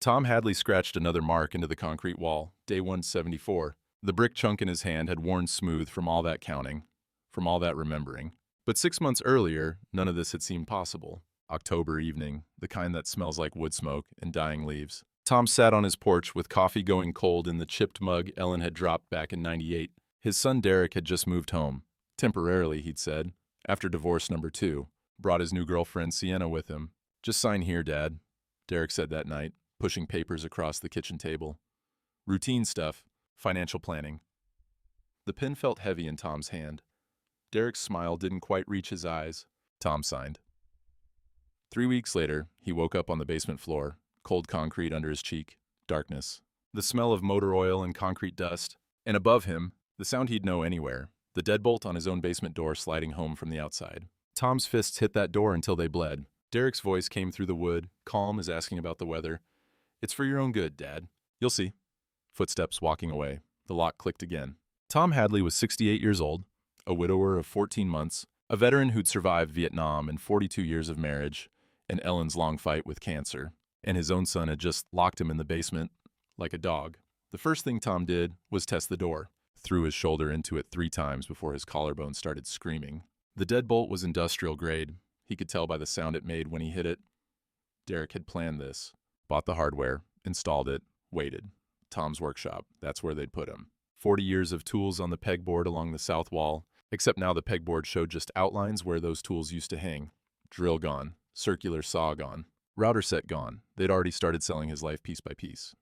Tom Hadley scratched another mark into the concrete wall, day 174. The brick chunk in his hand had worn smooth from all that counting, from all that remembering. But 6 months earlier, none of this had seemed possible. October evening, the kind that smells like wood smoke and dying leaves. Tom sat on his porch with coffee going cold in the chipped mug Ellen had dropped back in '98. His son Derek had just moved home. Temporarily, he'd said, after divorce number 2. Brought his new girlfriend Sienna with him. "Just sign here, Dad," Derek said that night, pushing papers across the kitchen table. Routine stuff, financial planning. The pen felt heavy in Tom's hand. Derek's smile didn't quite reach his eyes. Tom signed. 3 weeks later, he woke up on the basement floor, cold concrete under his cheek, darkness, the smell of motor oil and concrete dust, and above him, the sound he'd know anywhere, the deadbolt on his own basement door sliding home from the outside. Tom's fists hit that door until they bled. Derek's voice came through the wood, calm as asking about the weather. "It's for your own good, Dad. You'll see." Footsteps walking away. The lock clicked again. Tom Hadley was 68 years old, a widower of 14 months, a veteran who'd survived Vietnam and 42 years of marriage, and Ellen's long fight with cancer. And his own son had just locked him in the basement like a dog. The first thing Tom did was test the door. Threw his shoulder into it 3 times before his collarbone started screaming. The deadbolt was industrial grade. He could tell by the sound it made when he hit it. Derek had planned this. Bought the hardware, installed it, waited. Tom's workshop, that's where they'd put him. 40 years of tools on the pegboard along the south wall, except now the pegboard showed just outlines where those tools used to hang. Drill gone, circular saw gone, router set gone. They'd already started selling his life piece by piece.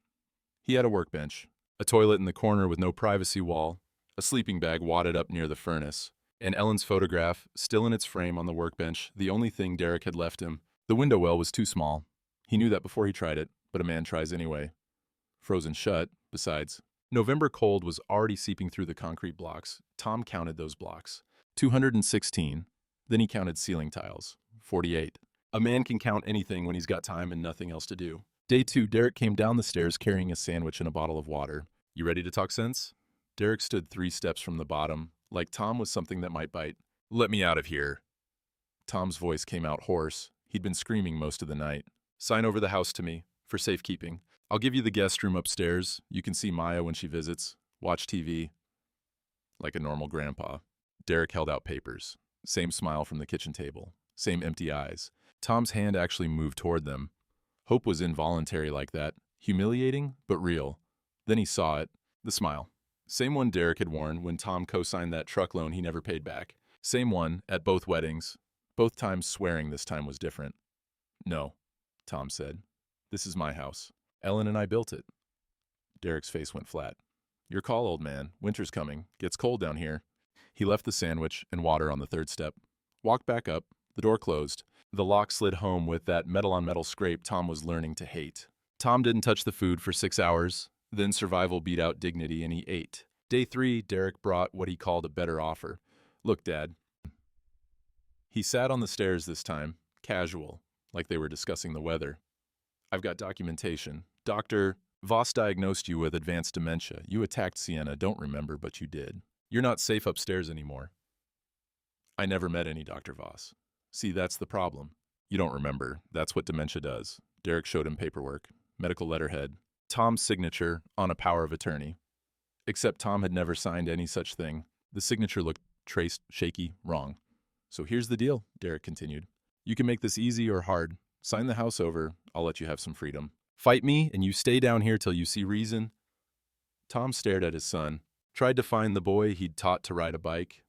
He had a workbench, a toilet in the corner with no privacy wall, a sleeping bag wadded up near the furnace, and Ellen's photograph, still in its frame on the workbench, the only thing Derek had left him. The window well was too small. He knew that before he tried it, but a man tries anyway. Frozen shut, besides. November cold was already seeping through the concrete blocks. Tom counted those blocks. 216. Then he counted ceiling tiles. 48. A man can count anything when he's got time and nothing else to do. Day 2, Derek came down the stairs carrying a sandwich and a bottle of water. "You ready to talk sense?" Derek stood 3 steps from the bottom, like Tom was something that might bite. "Let me out of here." Tom's voice came out hoarse. He'd been screaming most of the night. "Sign over the house to me, for safekeeping. I'll give you the guest room upstairs. You can see Maya when she visits. Watch TV. Like a normal grandpa." Derek held out papers. Same smile from the kitchen table. Same empty eyes. Tom's hand actually moved toward them. Hope was involuntary like that. Humiliating, but real. Then he saw it. The smile. Same one Derek had worn when Tom co-signed that truck loan he never paid back. Same one at both weddings. Both times swearing this time was different. "No," Tom said. "This is my house. Ellen and I built it." Derek's face went flat. "Your call, old man. Winter's coming. Gets cold down here." He left the sandwich and water on the 3rd step. Walked back up. The door closed. The lock slid home with that metal-on-metal scrape Tom was learning to hate. Tom didn't touch the food for 6 hours. Then survival beat out dignity and he ate. Day 3, Derek brought what he called a better offer. "Look, Dad." He sat on the stairs this time, casual, like they were discussing the weather. "I've got documentation. Dr. Voss diagnosed you with advanced dementia. You attacked Sienna, don't remember, but you did. You're not safe upstairs anymore." "I never met any Dr. Voss." "See, that's the problem. You don't remember. That's what dementia does." Derek showed him paperwork, medical letterhead, Tom's signature on a power of attorney. Except Tom had never signed any such thing. The signature looked traced, shaky, wrong. "So here's the deal," Derek continued. "You can make this easy or hard. Sign the house over, I'll let you have some freedom. Fight me, and you stay down here till you see reason." Tom stared at his son, tried to find the boy he'd taught to ride a bike,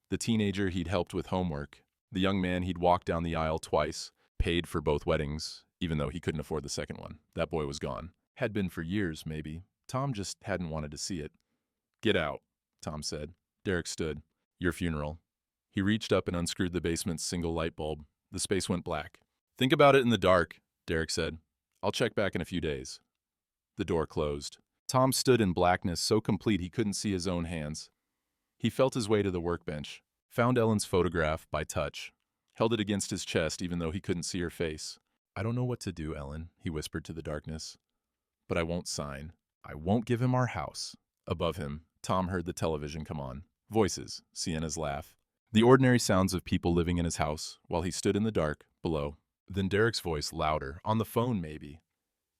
the teenager he'd helped with homework, the young man he'd walked down the aisle twice, paid for both weddings, even though he couldn't afford the second one. That boy was gone. Had been for years, maybe. Tom just hadn't wanted to see it. "Get out," Tom said. Derek stood. "Your funeral." He reached up and unscrewed the basement's single light bulb. The space went black. "Think about it in the dark," Derek said. "I'll check back in a few days." The door closed. Tom stood in blackness so complete he couldn't see his own hands. He felt his way to the workbench, found Ellen's photograph by touch, held it against his chest even though he couldn't see her face. "I don't know what to do, Ellen," he whispered to the darkness. "But I won't sign. I won't give him our house." Above him, Tom heard the television come on. Voices, Sienna's laugh. The ordinary sounds of people living in his house while he stood in the dark below. Then Derek's voice louder, on the phone maybe.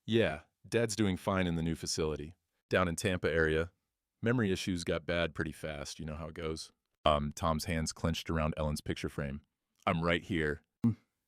"Yeah, Dad's doing fine in the new facility. Down in Tampa area, memory issues got bad pretty fast, you know how it goes. Tom's hands clenched around Ellen's picture frame. I'm right here.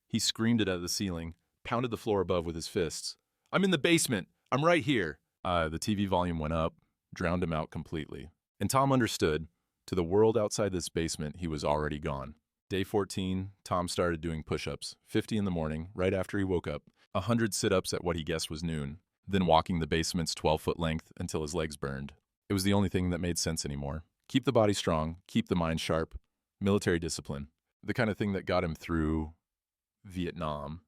He screamed it at the ceiling, pounded the floor above with his fists. I'm in the basement. I'm right here. The TV volume went up, drowned him out completely. And Tom understood. To the world outside this basement, he was already gone. Day 14, Tom started doing push-ups, 50 in the morning, right after he woke up, 100 sit-ups at what he guessed was noon, then walking the basement's 12-foot length until his legs burned. It was the only thing that made sense anymore. Keep the body strong, keep the mind sharp, military discipline. The kind of thing that got him through Vietnam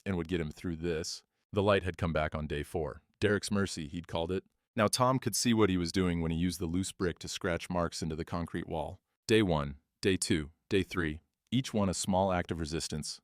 and would get him through this. The light had come back on day 4. Derek's Mercy, he'd called it. Now Tom could see what he was doing when he used the loose brick to scratch marks into the concrete wall. Day 1, Day 2, Day 3, each one a small act of resistance.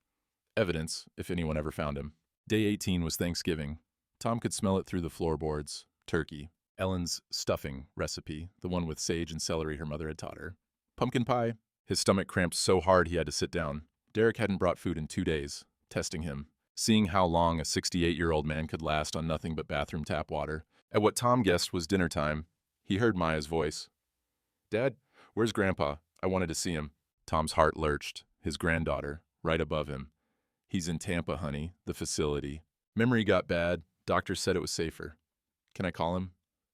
Evidence, if anyone ever found him. Day 18 was Thanksgiving. Tom could smell it through the floorboards. Turkey. Ellen's stuffing recipe, the one with sage and celery her mother had taught her. Pumpkin pie. His stomach cramped so hard he had to sit down. Derek hadn't brought food in 2 days, testing him, seeing how long a 68-year-old man could last on nothing but bathroom tap water. At what Tom guessed was dinner time, he heard Maya's voice. Dad, where's Grandpa? I wanted to see him. Tom's heart lurched, his granddaughter, right above him. He's in Tampa, honey, the facility. Memory got bad. Doctor said it was safer. Can I call him?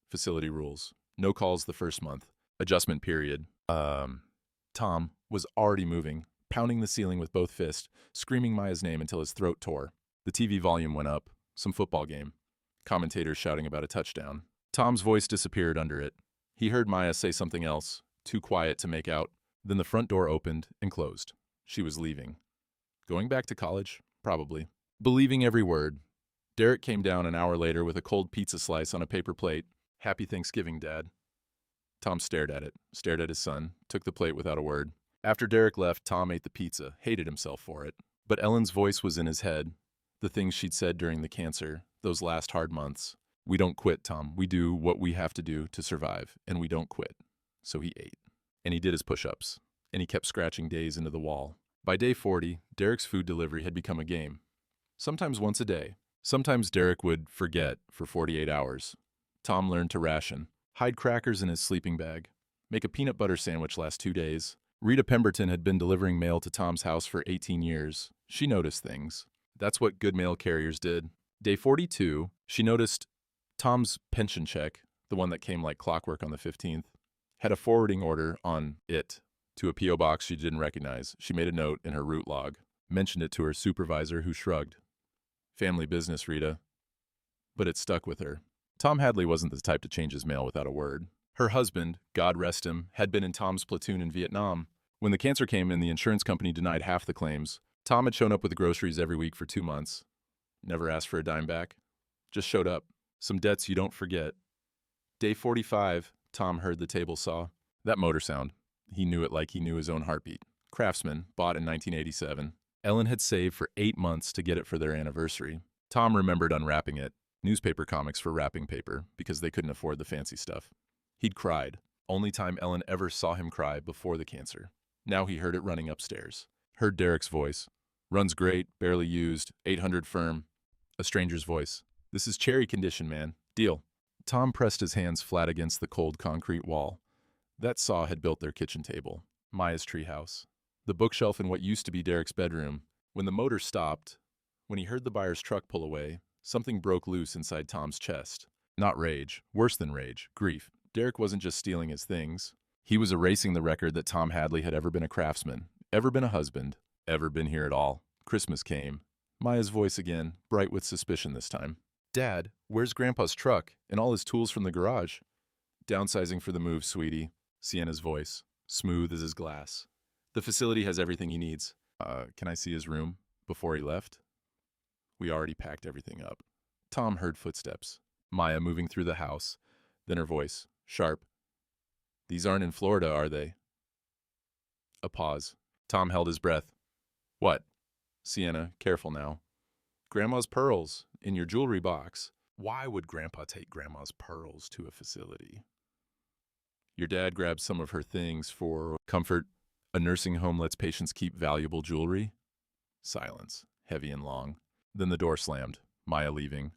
Facility rules. No calls the first month. Adjustment period. Tom was already moving, pounding the ceiling with both fists, screaming Maya's name until his throat tore. The TV volume went up. Some football game. Commentators shouting about a touchdown. Tom's voice disappeared under it. He heard Maya say something else, too quiet to make out. Then the front door opened and closed. She was leaving. Going back to college? Probably. Believing every word. Derek came down an hour later with a cold pizza slice on a paper plate. Happy Thanksgiving, Dad. Tom stared at it, stared at his son, took the plate without a word. After Derek left, Tom ate the pizza, hated himself for it. But Ellen's voice was in his head. The things she'd said during the cancer, those last hard months. We don't quit, Tom. We do what we have to do to survive, and we don't quit. So he ate. And he did his push-ups. And he kept scratching days into the wall. By day 40, Derek's food delivery had become a game. Sometimes once a day. Sometimes Derek would forget for 48 hours. Tom learned to ration. Hide crackers in his sleeping bag. Make a peanut butter sandwich last 2 days. Rita Pemberton had been delivering mail to Tom's house for 18 years. She noticed things. That's what good mail carriers did. Day 42, she noticed Tom's pension check, the one that came like clockwork on the 15th, had a forwarding order on it to a P.O. box she didn't recognize. She made a note in her route log, mentioned it to her supervisor, who shrugged. Family business, Rita. But it stuck with her. Tom Hadley wasn't the type to change his mail without a word. Her husband, God rest him, had been in Tom's platoon in Vietnam. When the cancer came and the insurance company denied half the claims, Tom had shown up with the groceries every week for 2 months. Never asked for a dime back. Just showed up. Some debts you don't forget. Day 45, Tom heard the table saw. That motor sound. He knew it like he knew his own heartbeat. Craftsman, bought in 1987. Ellen had saved for 8 months to get it for their anniversary. Tom remembered unwrapping it. Newspaper comics for wrapping paper, because they couldn't afford the fancy stuff. He'd cried. Only time Ellen ever saw him cry before the cancer. Now he heard it running upstairs. Heard Derek's voice. Runs great, barely used, 800 firm. A stranger's voice. This is cherry condition, man. Deal. Tom pressed his hands flat against the cold concrete wall. That saw had built their kitchen table. Maya's treehouse. The bookshelf in what used to be Derek's bedroom. When the motor stopped, when he heard the buyer's truck pull away, something broke loose inside Tom's chest. Not rage. Worse than rage. Grief. Derek wasn't just stealing his things. He was erasing the record that Tom Hadley had ever been a craftsman, ever been a husband, ever been here at all. Christmas came. Maya's voice again, bright with suspicion this time. Dad, where's Grandpa's truck and all his tools from the garage? Downsizing for the move, sweetie. Sienna's voice, smooth as his glass. The facility has everything he needs. Can I see his room before he left? We already packed everything up. Tom heard footsteps. Maya moving through the house. Then her voice, sharp. These aren't in Florida, are they? A pause. Tom held his breath. What? Sienna, careful now. Grandma's pearls in your jewelry box. Why would Grandpa take Grandma's pearls to a facility? Your dad grabbed some of her things for comfort. A nursing home lets patients keep valuable jewelry. Silence, heavy and long. Then the door slammed. Maya leaving.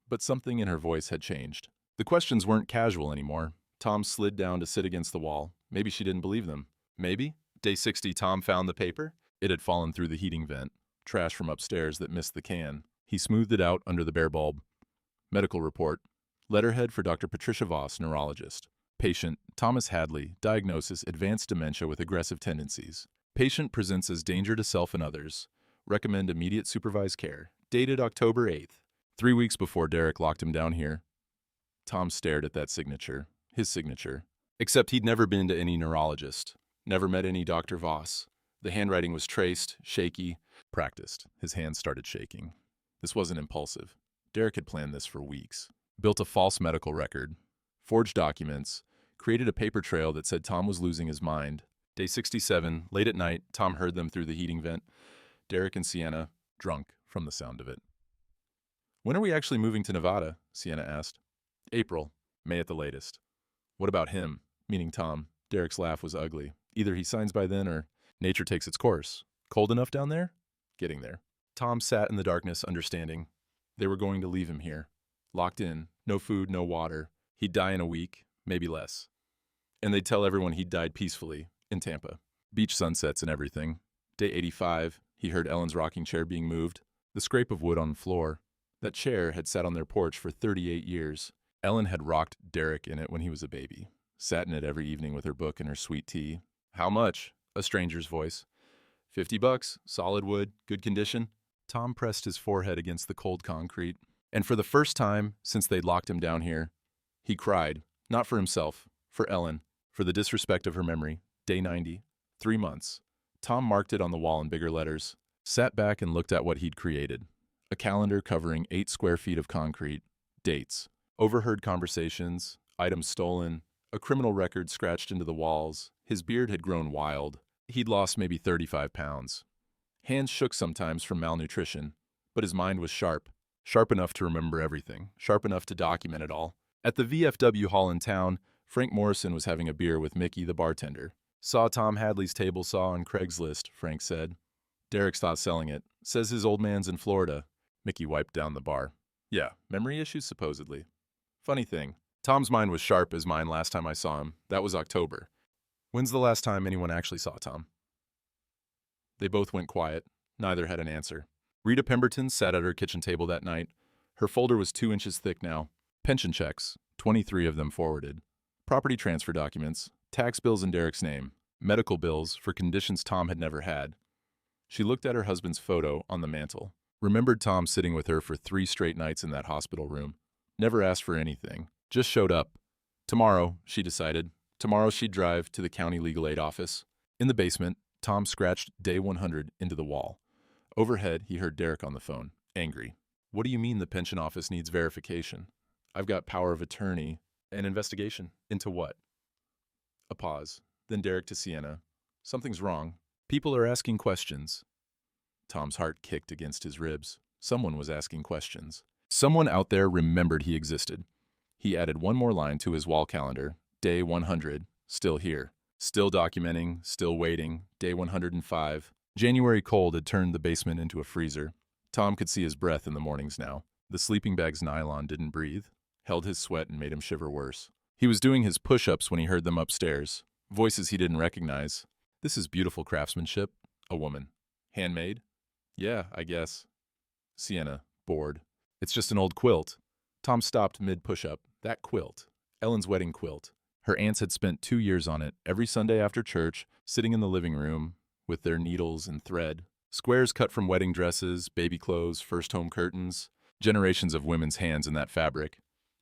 But something in her voice had changed. The questions weren't casual anymore. Tom slid down to sit against the wall. Maybe she didn't believe them. Maybe? Day 60, Tom found the paper. It had fallen through the heating vent. Trash from upstairs that missed the can. He smoothed it out under the bare bulb. Medical report. Letterhead for Dr. Patricia Voss, neurologist. Patient, Thomas Hadley. Diagnosis, advanced dementia with aggressive tendencies. Patient presents as danger to self and others. Recommend immediate supervised care. Dated October 8th. 3 weeks before Derek locked him down here. Tom stared at that signature. His signature. Except he'd never been to any neurologist. Never met any Dr. Voss. The handwriting was traced, shaky, practiced. His hands started shaking. This wasn't impulsive. Derek had planned this for weeks. Built a false medical record. Forged documents. Created a paper trail that said Tom was losing his mind. Day 67, late at night, Tom heard them through the heating vent. Derek and Sienna, drunk from the sound of it. When are we actually moving to Nevada? Sienna asked. April. May at the latest. What about him? Meaning Tom. Derek's laugh was ugly. Either he signs by then or nature takes its course. Cold enough down there? Getting there. Tom sat in the darkness, understanding. They were going to leave him here. Locked in. No food, no water. He'd die in a week, maybe less. And they'd tell everyone he'd died peacefully, in Tampa. Beach sunsets and everything. Day 85, he heard Ellen's rocking chair being moved. The scrape of wood on the floor. That chair had sat on their porch for 38 years. Ellen had rocked Derek in it when he was a baby. Sat in it every evening with her book and her sweet tea. How much? A stranger's voice. $50, solid wood, good condition. Tom pressed his forehead against the cold concrete. And for the first time since they'd locked him down here, he cried. Not for himself, for Ellen, for the disrespect of her memory. Day 90. 3 months. Tom marked it on the wall in bigger letters. Sat back and looked at what he'd created. A calendar covering 8 square feet of concrete. Dates. Overheard conversations. Items stolen. A criminal record scratched into the walls. His beard had grown wild. He'd lost maybe 35 pounds. Hands shook sometimes from malnutrition. But his mind was sharp. Sharp enough to remember everything. Sharp enough to document it all. At the VFW hall in town, Frank Morrison was having a beer with Mickey, the bartender. Saw Tom Hadley's table saw on Craigslist, Frank said. Derek's thought selling it. Says his old man's in Florida. Mickey wiped down the bar. Yeah, memory issues supposedly. Funny thing, Tom's mind was sharp as mine last time I saw him. That was October. When's the last time anyone actually saw Tom? They both went quiet. Neither had an answer. Rita Pemberton sat at her kitchen table that night. Her folder was 2 inches thick now. Pension checks, 23 of them forwarded. Property transfer documents, tax bills in Derek's name, medical bills for conditions Tom had never had. She looked at her husband's photo on the mantel. Remembered Tom sitting with her for 3 straight nights in that hospital room. Never asked for anything. Just showed up. Tomorrow, she decided. Tomorrow she'd drive to the county legal aid office. In the basement, Tom scratched day 100 into the wall. Overhead, he heard Derek on the phone, angry. What do you mean the pension office needs verification? I've got power of attorney. An investigation? Into what? A pause. Then Derek to Sienna. Something's wrong. People are asking questions. Tom's heart kicked against his ribs. Someone was asking questions. Someone out there remembered he existed. He added one more line to his wall calendar. Day 100. Still here. Still documenting. Still waiting. Day 105. January cold had turned the basement into a freezer. Tom could see his breath in the mornings now. The sleeping bag's nylon didn't breathe. Held his sweat and made him shiver worse. He was doing his push-ups when he heard them upstairs. Voices he didn't recognize. This is beautiful craftsmanship. A woman. Handmade? Yeah, I guess. Sienna, bored. It's just an old quilt. Tom stopped mid-push-up. That quilt. Ellen's wedding quilt. Her aunts had spent 2 years on it, every Sunday after church, sitting in the living room with their needles and thread. Squares cut from wedding dresses, baby clothes, first home curtains. Generations of women's hands in that fabric.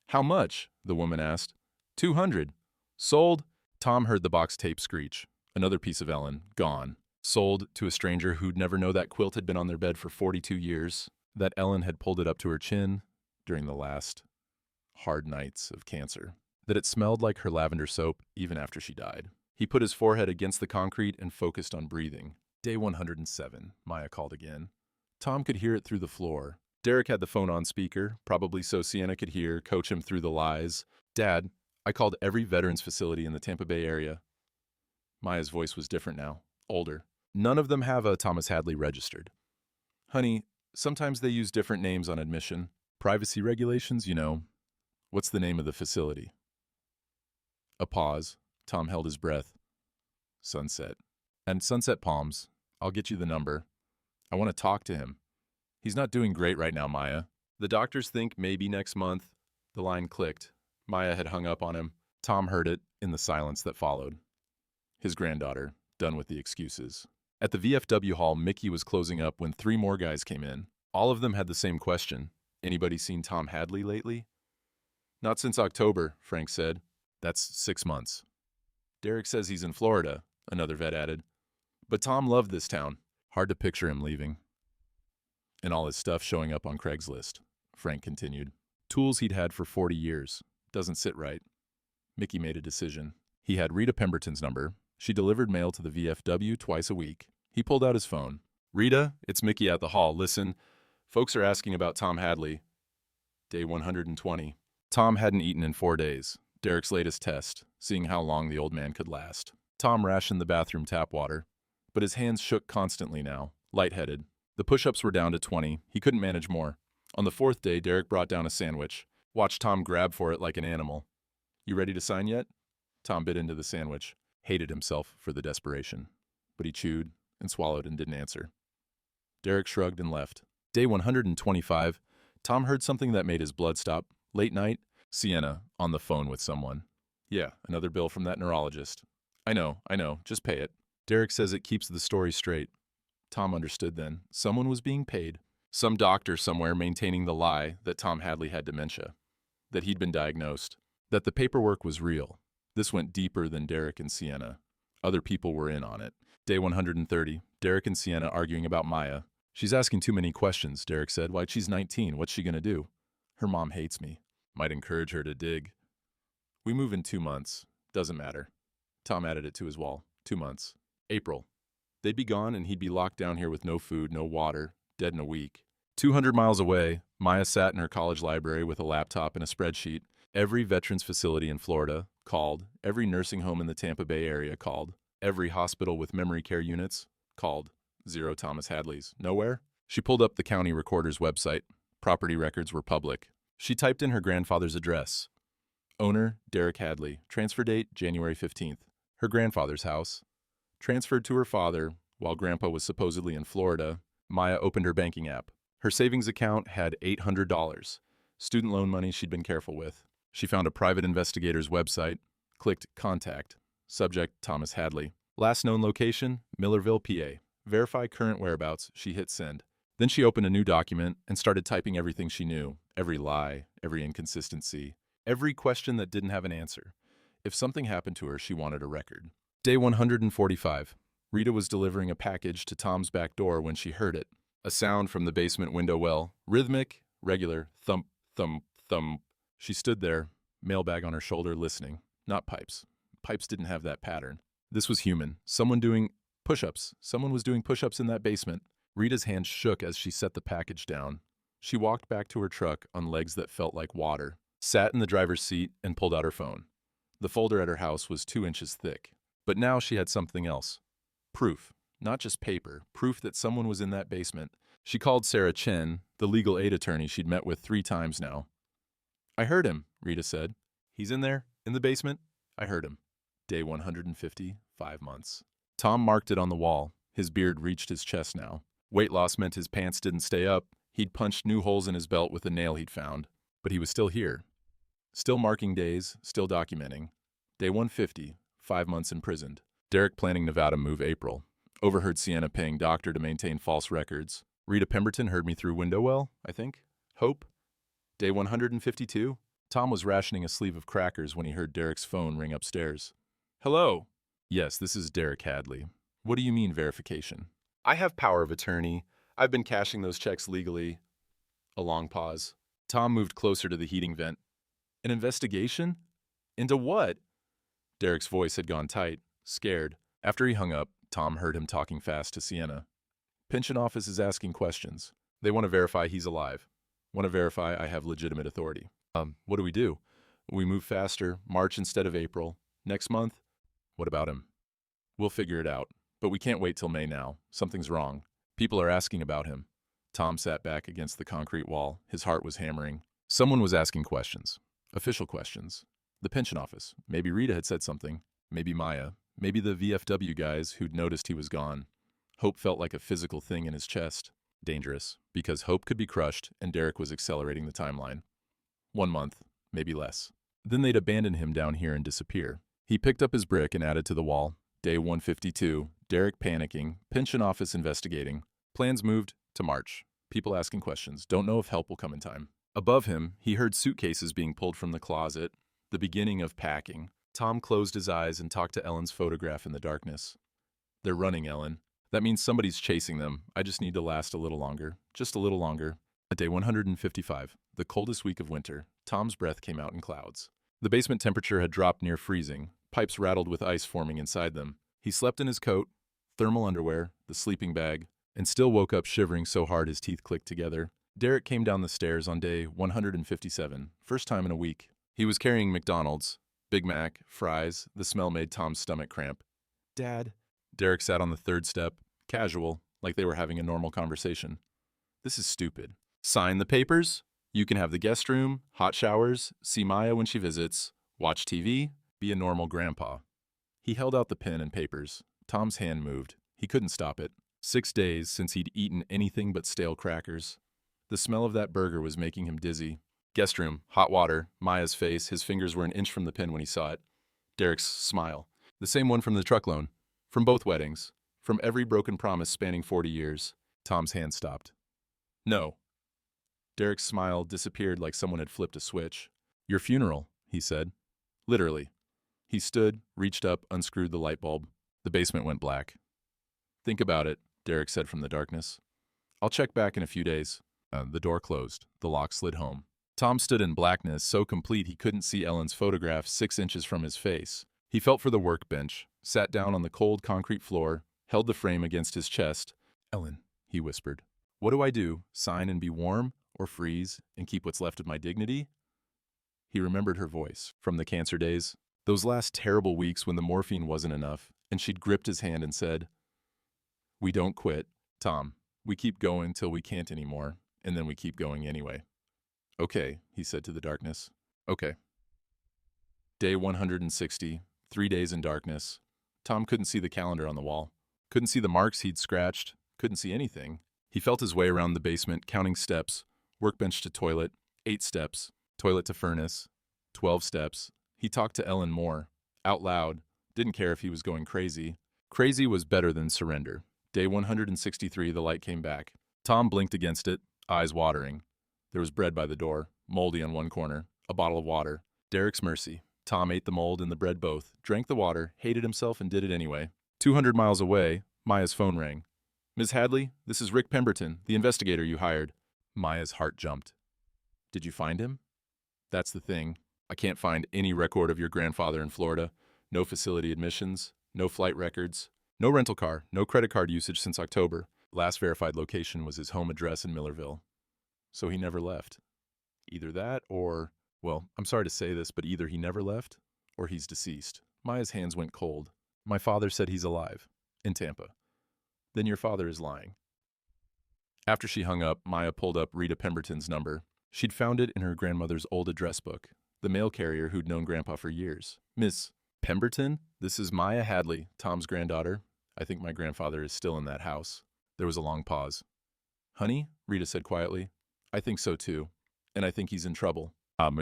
How much? The woman asked. 200. Sold? Tom heard the box tape screech. Another piece of Ellen, gone. Sold to a stranger who'd never know that quilt had been on their bed for 42 years, that Ellen had pulled it up to her chin during the last hard nights of cancer, that it smelled like her lavender soap even after she died. He put his forehead against the concrete and focused on breathing. Day 107, Maya called again. Tom could hear it through the floor. Derek had the phone on speaker, probably so Sienna could hear, coach him through the lies. Dad, I called every veterans facility in the Tampa Bay area. Maya's voice was different now, older. None of them have a Thomas Hadley registered. Honey, sometimes they use different names on admission. Privacy regulations, you know. What's the name of the facility? A pause. Tom held his breath. Sunset. And Sunset Palms. I'll get you the number. I want to talk to him. He's not doing great right now, Maya. The doctors think maybe next month. The line clicked. Maya had hung up on him. Tom heard it in the silence that followed. His granddaughter, done with the excuses. At the VFW hall, Mickey was closing up when 3 more guys came in. All of them had the same question. Anybody seen Tom Hadley lately? Not since October, Frank said. That's 6 months. Derek says he's in Florida, another vet added. But Tom loved this town. Hard to picture him leaving. And all his stuff showing up on Craigslist, Frank continued. Tools he'd had for 40 years. Doesn't sit right. Mickey made a decision. He had Rita Pemberton's number. She delivered mail to the VFW twice a week. He pulled out his phone. Rita, it's Mickey at the hall. Listen, folks are asking about Tom Hadley. Day 120. Tom hadn't eaten in 4 days. Derek's latest test, seeing how long the old man could last. Tom rationed the bathroom tap water, but his hands shook constantly now, lightheaded. The push-ups were down to 20. He couldn't manage more. On the 4th day, Derek brought down a sandwich. Watched Tom grab for it like an animal. You ready to sign yet? Tom bit into the sandwich. Hated himself for the desperation. But he chewed and swallowed and didn't answer. Derek shrugged and left. Day 125, Tom heard something that made his blood stop. Late night, Sienna, on the phone with someone. Yeah, another bill from that neurologist. I know, just pay it. Derek says it keeps the story straight. Tom understood then. Someone was being paid. Some doctor somewhere maintaining the lie that Tom Hadley had dementia. That he'd been diagnosed. That the paperwork was real. This went deeper than Derek and Sienna. Other people were in on it. Day 130, Derek and Sienna arguing about Maya. She's asking too many questions, Derek said. Why, she's 19. What's she gonna do? Her mom hates me. Might encourage her to dig. We move in 2 months. Doesn't matter. Tom added it to his wall. 2 months. April. They'd be gone and he'd be locked down here with no food, no water, dead in a week. 200 miles away, Maya sat in her college library with a laptop and a spreadsheet. Every veterans facility in Florida called. Every nursing home in the Tampa Bay area called. Every hospital with memory care units called. 0 Thomas Hadleys. Nowhere? She pulled up the county recorder's website. Property records were public. She typed in her grandfather's address. Owner, Derek Hadley. Transfer date, January 15th. Her grandfather's house. Transferred to her father while Grandpa was supposedly in Florida. Maya opened her banking app. Her savings account had $800. Student loan money she'd been careful with. She found a private investigator's website. Clicked Contact. Subject, Thomas Hadley. Last known location, Millerville, PA. Verify current whereabouts. She hit send. Then she opened a new document and started typing everything she knew. Every lie, every inconsistency, every question that didn't have an answer. If something happened to her, she wanted a record. Day 145. Rita was delivering a package to Tom's back door when she heard it. A sound from the basement window well. Rhythmic, regular, thump, thump, thump. She stood there, mailbag on her shoulder, listening. Not pipes. Pipes didn't have that pattern. This was human. Someone doing push-ups. Someone was doing push-ups in that basement. Rita's hand shook as she set the package down. She walked back to her truck on legs that felt like water, sat in the driver's seat, and pulled out her phone. The folder at her house was 2 inches thick. But now she had something else. Proof. Not just paper. Proof that someone was in that basement. She called Sarah Chen, the legal aid attorney she'd met with 3 times now. I heard him, Rita said. He's in there, in the basement. I heard him. Day 150, 5 months. Tom marked it on the wall. His beard reached his chest now. Weight loss meant his pants didn't stay up. He'd punched new holes in his belt with a nail he'd found. But he was still here. Still marking days, still documenting. Day 150, 5 months imprisoned. Derek planning Nevada move April. Overheard Sienna paying doctor to maintain false records. Rita Pemberton heard me through window well, I think. Hope. Day 152. Tom was rationing a sleeve of crackers when he heard Derek's phone ring upstairs. Hello. Yes, this is Derek Hadley. What do you mean verification? I have power of attorney. I've been cashing those checks legally. A long pause. Tom moved closer to the heating vent. An investigation? Into what? Derek's voice had gone tight, scared. After he hung up, Tom heard him talking fast to Sienna. Pension office is asking questions. They want to verify he's alive. Want to verify I have legitimate authority. What do we do? We move faster, March instead of April. Next month? What about him? We'll figure it out. But we can't wait till May now. Something's wrong. People are asking about him. Tom sat back against the concrete wall. His heart was hammering. Someone was asking questions. Official questions. The pension office. Maybe Rita had said something. Maybe Maya. Maybe the VFW guys who'd noticed he was gone. Hope felt like a physical thing in his chest. Dangerous, because hope could be crushed, and Derek was accelerating the timeline. 1 month, maybe less. Then they'd abandon him down here and disappear. He picked up his brick and added to the wall. Day 152, Derek panicking, pension office investigating. Plans moved to March. People asking questions, don't know if help will come in time. Above him, he heard suitcases being pulled from the closet, the beginning of packing. Tom closed his eyes and talked to Ellen's photograph in the darkness. They're running, Ellen. That means somebody's chasing them. I just need to last a little longer. Just a little longer. Day 155, the coldest week of winter. Tom's breath came out in clouds. The basement temperature had dropped near freezing. Pipes rattled with ice forming inside them. He slept in his coat, thermal underwear, the sleeping bag, and still woke up shivering so hard his teeth clicked together. Derek came down the stairs on day 157, first time in a week. He was carrying McDonald's, Big Mac, fries. The smell made Tom's stomach cramp. Dad. Derek sat on the third step, casual, like they were having a normal conversation. This is stupid. Sign the papers. You can have the guest room, hot showers, see Maya when she visits, watch TV, be a normal grandpa. He held out the pen and papers. Tom's hand moved. He couldn't stop it. 6 days since he'd eaten anything but stale crackers. The smell of that burger was making him dizzy. Guest room, hot water, Maya's face. His fingers were an inch from the pen when he saw it. Derek's smile. The same one from the truck loan. From both weddings. From every broken promise spanning 40 years. Tom's hand stopped. No. Derek's smile disappeared like someone had flipped a switch. Your funeral, he said. Literally. He stood, reached up, unscrewed the light bulb. The basement went black. Think about it, Derek said from the darkness. I'll check back in a few days. The door closed. The lock slid home. Tom stood in blackness, so complete he couldn't see Ellen's photograph 6 inches from his face. He felt for the workbench, sat down on the cold concrete floor, held the frame against his chest. Ellen, he whispered. What do I do? Sign and be warm? Or freeze and keep what's left of my dignity? He remembered her voice from the cancer days, those last terrible weeks when the morphine wasn't enough, and she'd gripped his hand and said, We don't quit, Tom. We keep going till we can't anymore, and then we keep going anyway. Okay, he said to the darkness. Okay. Day 160, 3 days in darkness. Tom couldn't see the calendar on the wall, couldn't see the marks he'd scratched, couldn't see anything. He felt his way around the basement, counting steps, workbench to toilet, 8 steps, toilet to furnace, 12 steps. He talked to Ellen more, out loud, didn't care if he was going crazy. Crazy was better than surrender. Day 163, the light came back. Tom blinked against it, eyes watering. There was bread by the door, moldy on one corner, a bottle of water. Derek's mercy. Tom ate the mold and the bread both, drank the water, hated himself, and did it anyway. 200 miles away, Maya's phone rang. Ms. Hadley, this is Rick Pemberton, the investigator you hired. Maya's heart jumped. Did you find him? That's the thing. I can't find any record of your grandfather in Florida. No facility admissions, no flight records, no rental car, no credit card usage since October. Last verified location was his home address in Millerville. So he never left. Either that or, well, I'm sorry to say this, but either he never left or he's deceased. Maya's hands went cold. My father said he's alive. In Tampa. Then your father is lying. After she hung up, Maya pulled up Rita Pemberton's number. She'd found it in her grandmother's old address book, the mail carrier who'd known Grandpa for years. Miss Pemberton? This is Maya Hadley, Tom's granddaughter. I think my grandfather is still in that house. There was a long pause. Honey, Rita said quietly. I think so too. And I think he's in trouble.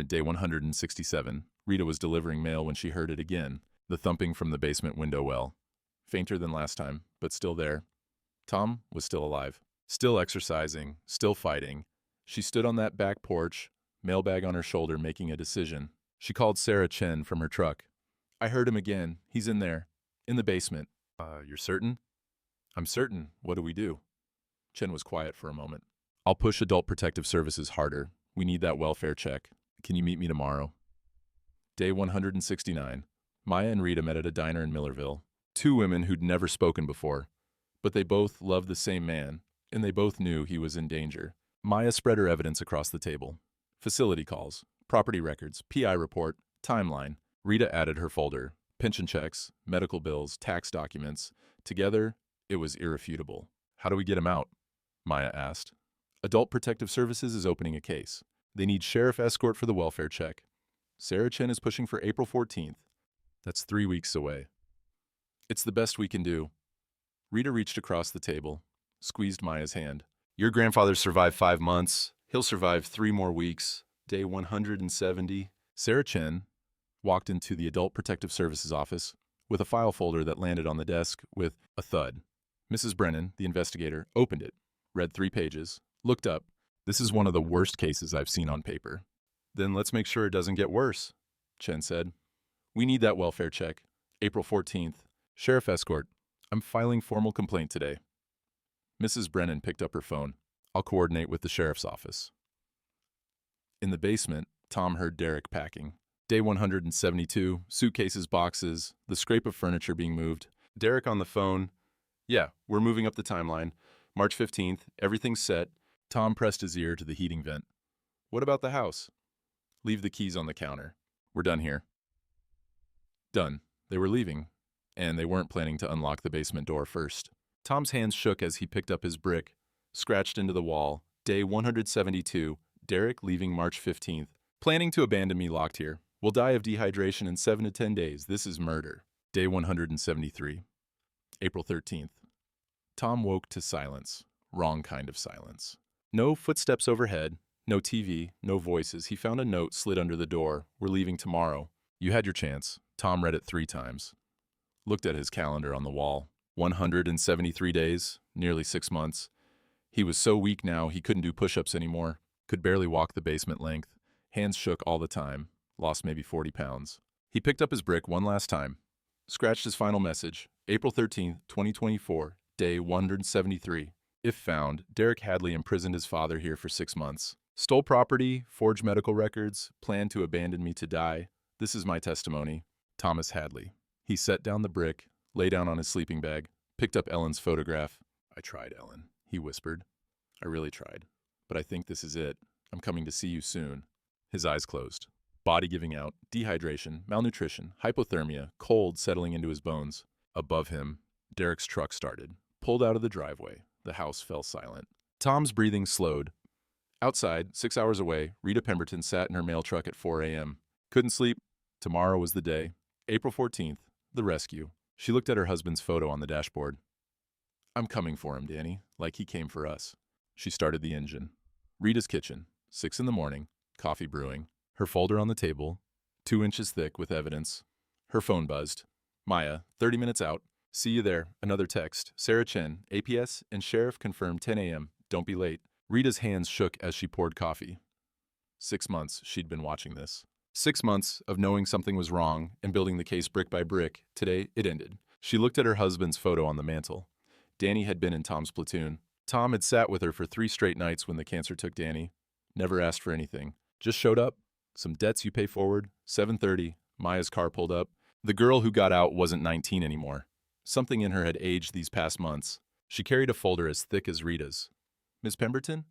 Day 167. Rita was delivering mail when she heard it again, the thumping from the basement window well. Fainter than last time, but still there. Tom was still alive. Still exercising, still fighting. She stood on that back porch, mailbag on her shoulder, making a decision. She called Sarah Chen from her truck. I heard him again. He's in there. In the basement. You're certain? I'm certain. What do we do? Chen was quiet for a moment. I'll push Adult Protective Services harder. We need that welfare check. Can you meet me tomorrow? Day 169. Maya and Rita met at a diner in Millerville. 2 women who'd never spoken before. But they both loved the same man, and they both knew he was in danger. Maya spread her evidence across the table. Facility calls, property records, PI report, timeline. Rita added her folder. Pension checks, medical bills, tax documents. Together, it was irrefutable. How do we get him out? Maya asked. Adult Protective Services is opening a case. They need sheriff escort for the welfare check. Sarah Chen is pushing for April 14th. That's 3 weeks away. It's the best we can do. Rita reached across the table, squeezed Maya's hand. Your grandfather survived 5 months. He'll survive 3 more weeks. Day 170. Sarah Chen walked into the Adult Protective Services office with a file folder that landed on the desk with a thud. Mrs. Brennan, the investigator, opened it, read 3 pages, looked up. This is one of the worst cases I've seen on paper. Then let's make sure it doesn't get worse, Chen said. We need that welfare check. April 14th. Sheriff escort. I'm filing formal complaint today. Mrs. Brennan picked up her phone. I'll coordinate with the sheriff's office. In the basement, Tom heard Derek packing. Day 172, suitcases, boxes, the scrape of furniture being moved. Derek on the phone. Yeah, we're moving up the timeline. March 15th, everything's set. Tom pressed his ear to the heating vent. What about the house? Leave the keys on the counter. We're done here. Done. They were leaving, and they weren't planning to unlock the basement door first. Tom's hands shook as he picked up his brick, scratched into the wall. Day 172, Derek leaving March 15th. Planning to abandon me locked here. Will die of dehydration in 7 to 10 days. This is murder. Day 173, April 13th. Tom woke to silence. Wrong kind of silence. No footsteps overhead, no TV, no voices. He found a note slid under the door. We're leaving tomorrow. You had your chance. Tom read it 3 times. Looked at his calendar on the wall. 173 days, nearly 6 months. He was so weak now he couldn't do push-ups anymore. Could barely walk the basement length. Hands shook all the time. Lost maybe 40 pounds. He picked up his brick one last time. Scratched his final message. April 13th, 2024, day 173. If found, Derek Hadley imprisoned his father here for 6 months. Stole property, forged medical records, planned to abandon me to die. This is my testimony. Thomas Hadley. He set down the brick, lay down on his sleeping bag, picked up Ellen's photograph. I tried, Ellen, he whispered. I really tried. But I think this is it. I'm coming to see you soon. His eyes closed. Body giving out, dehydration, malnutrition, hypothermia, cold settling into his bones. Above him, Derek's truck started. Pulled out of the driveway. The house fell silent. Tom's breathing slowed. Outside, 6 hours away, Rita Pemberton sat in her mail truck at 4 a.m. Couldn't sleep. Tomorrow was the day. April 14th, the rescue. She looked at her husband's photo on the dashboard. I'm coming for him, Danny, like he came for us. She started the engine. Rita's kitchen, 6 in the morning, coffee brewing. Her folder on the table, 2 inches thick with evidence. Her phone buzzed. Maya, 30 minutes out. See you there. Another text. Sarah Chen, APS and sheriff confirmed 10 a.m. Don't be late. Rita's hands shook as she poured coffee. 6 months she'd been watching this. 6 months of knowing something was wrong and building the case brick by brick. Today, it ended. She looked at her husband's photo on the mantel. Danny had been in Tom's platoon. Tom had sat with her for 3 straight nights when the cancer took Danny. Never asked for anything. Just showed up. Some debts you pay forward. 7:30. Maya's car pulled up. The girl who got out wasn't 19 anymore. Something in her had aged these past months. She carried a folder as thick as Rita's. Miss Pemberton?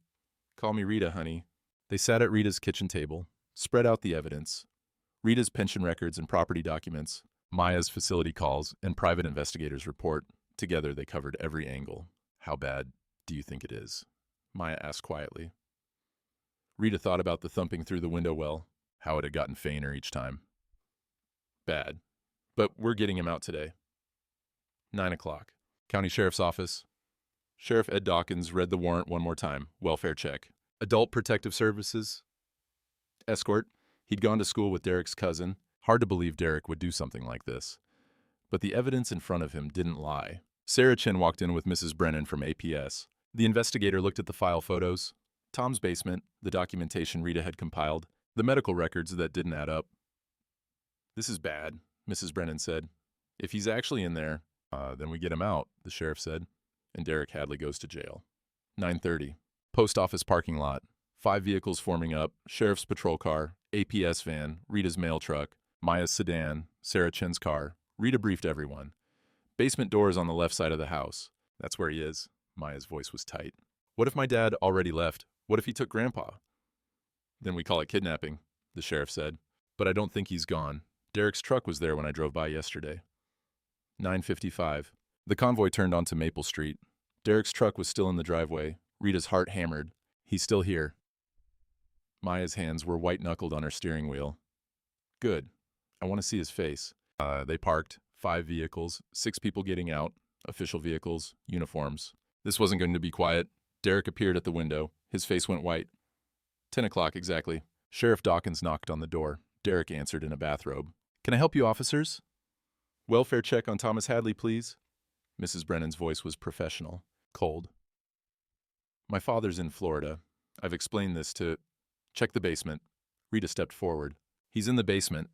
Call me Rita, honey. They sat at Rita's kitchen table, spread out the evidence. Rita's pension records and property documents, Maya's facility calls, and private investigators' report. Together they covered every angle. How bad do you think it is? Maya asked quietly. Rita thought about the thumping through the window well, how it had gotten fainter each time. Bad. But we're getting him out today. 9 o'clock. County Sheriff's Office. Sheriff Ed Dawkins read the warrant one more time. Welfare check. Adult Protective Services. Escort. He'd gone to school with Derek's cousin. Hard to believe Derek would do something like this. But the evidence in front of him didn't lie. Sarah Chen walked in with Mrs. Brennan from APS. The investigator looked at the file photos. Tom's basement, the documentation Rita had compiled, the medical records that didn't add up. This is bad, Mrs. Brennan said. If he's actually in there, then we get him out, the sheriff said, and Derek Hadley goes to jail. 9:30. Post office parking lot. 5 vehicles forming up, sheriff's patrol car, APS van, Rita's mail truck, Maya's sedan, Sarah Chen's car. Rita briefed everyone. Basement door is on the left side of the house. That's where he is. Maya's voice was tight. What if my dad already left? What if he took Grandpa? Then we call it kidnapping, the sheriff said. But I don't think he's gone. Derek's truck was there when I drove by yesterday. 9:55. The convoy turned onto Maple Street. Derek's truck was still in the driveway. Rita's heart hammered. He's still here. Maya's hands were white-knuckled on her steering wheel. Good. I want to see his face. They parked. 5 vehicles, 6 people getting out, official vehicles, uniforms. This wasn't going to be quiet. Derek appeared at the window. His face went white. 10 o'clock exactly. Sheriff Dawkins knocked on the door. Derek answered in a bathrobe. Can I help you, officers? Welfare check on Thomas Hadley, please. Mrs. Brennan's voice was professional, cold. My father's in Florida. I've explained this to... Check the basement. Rita stepped forward. He's in the basement.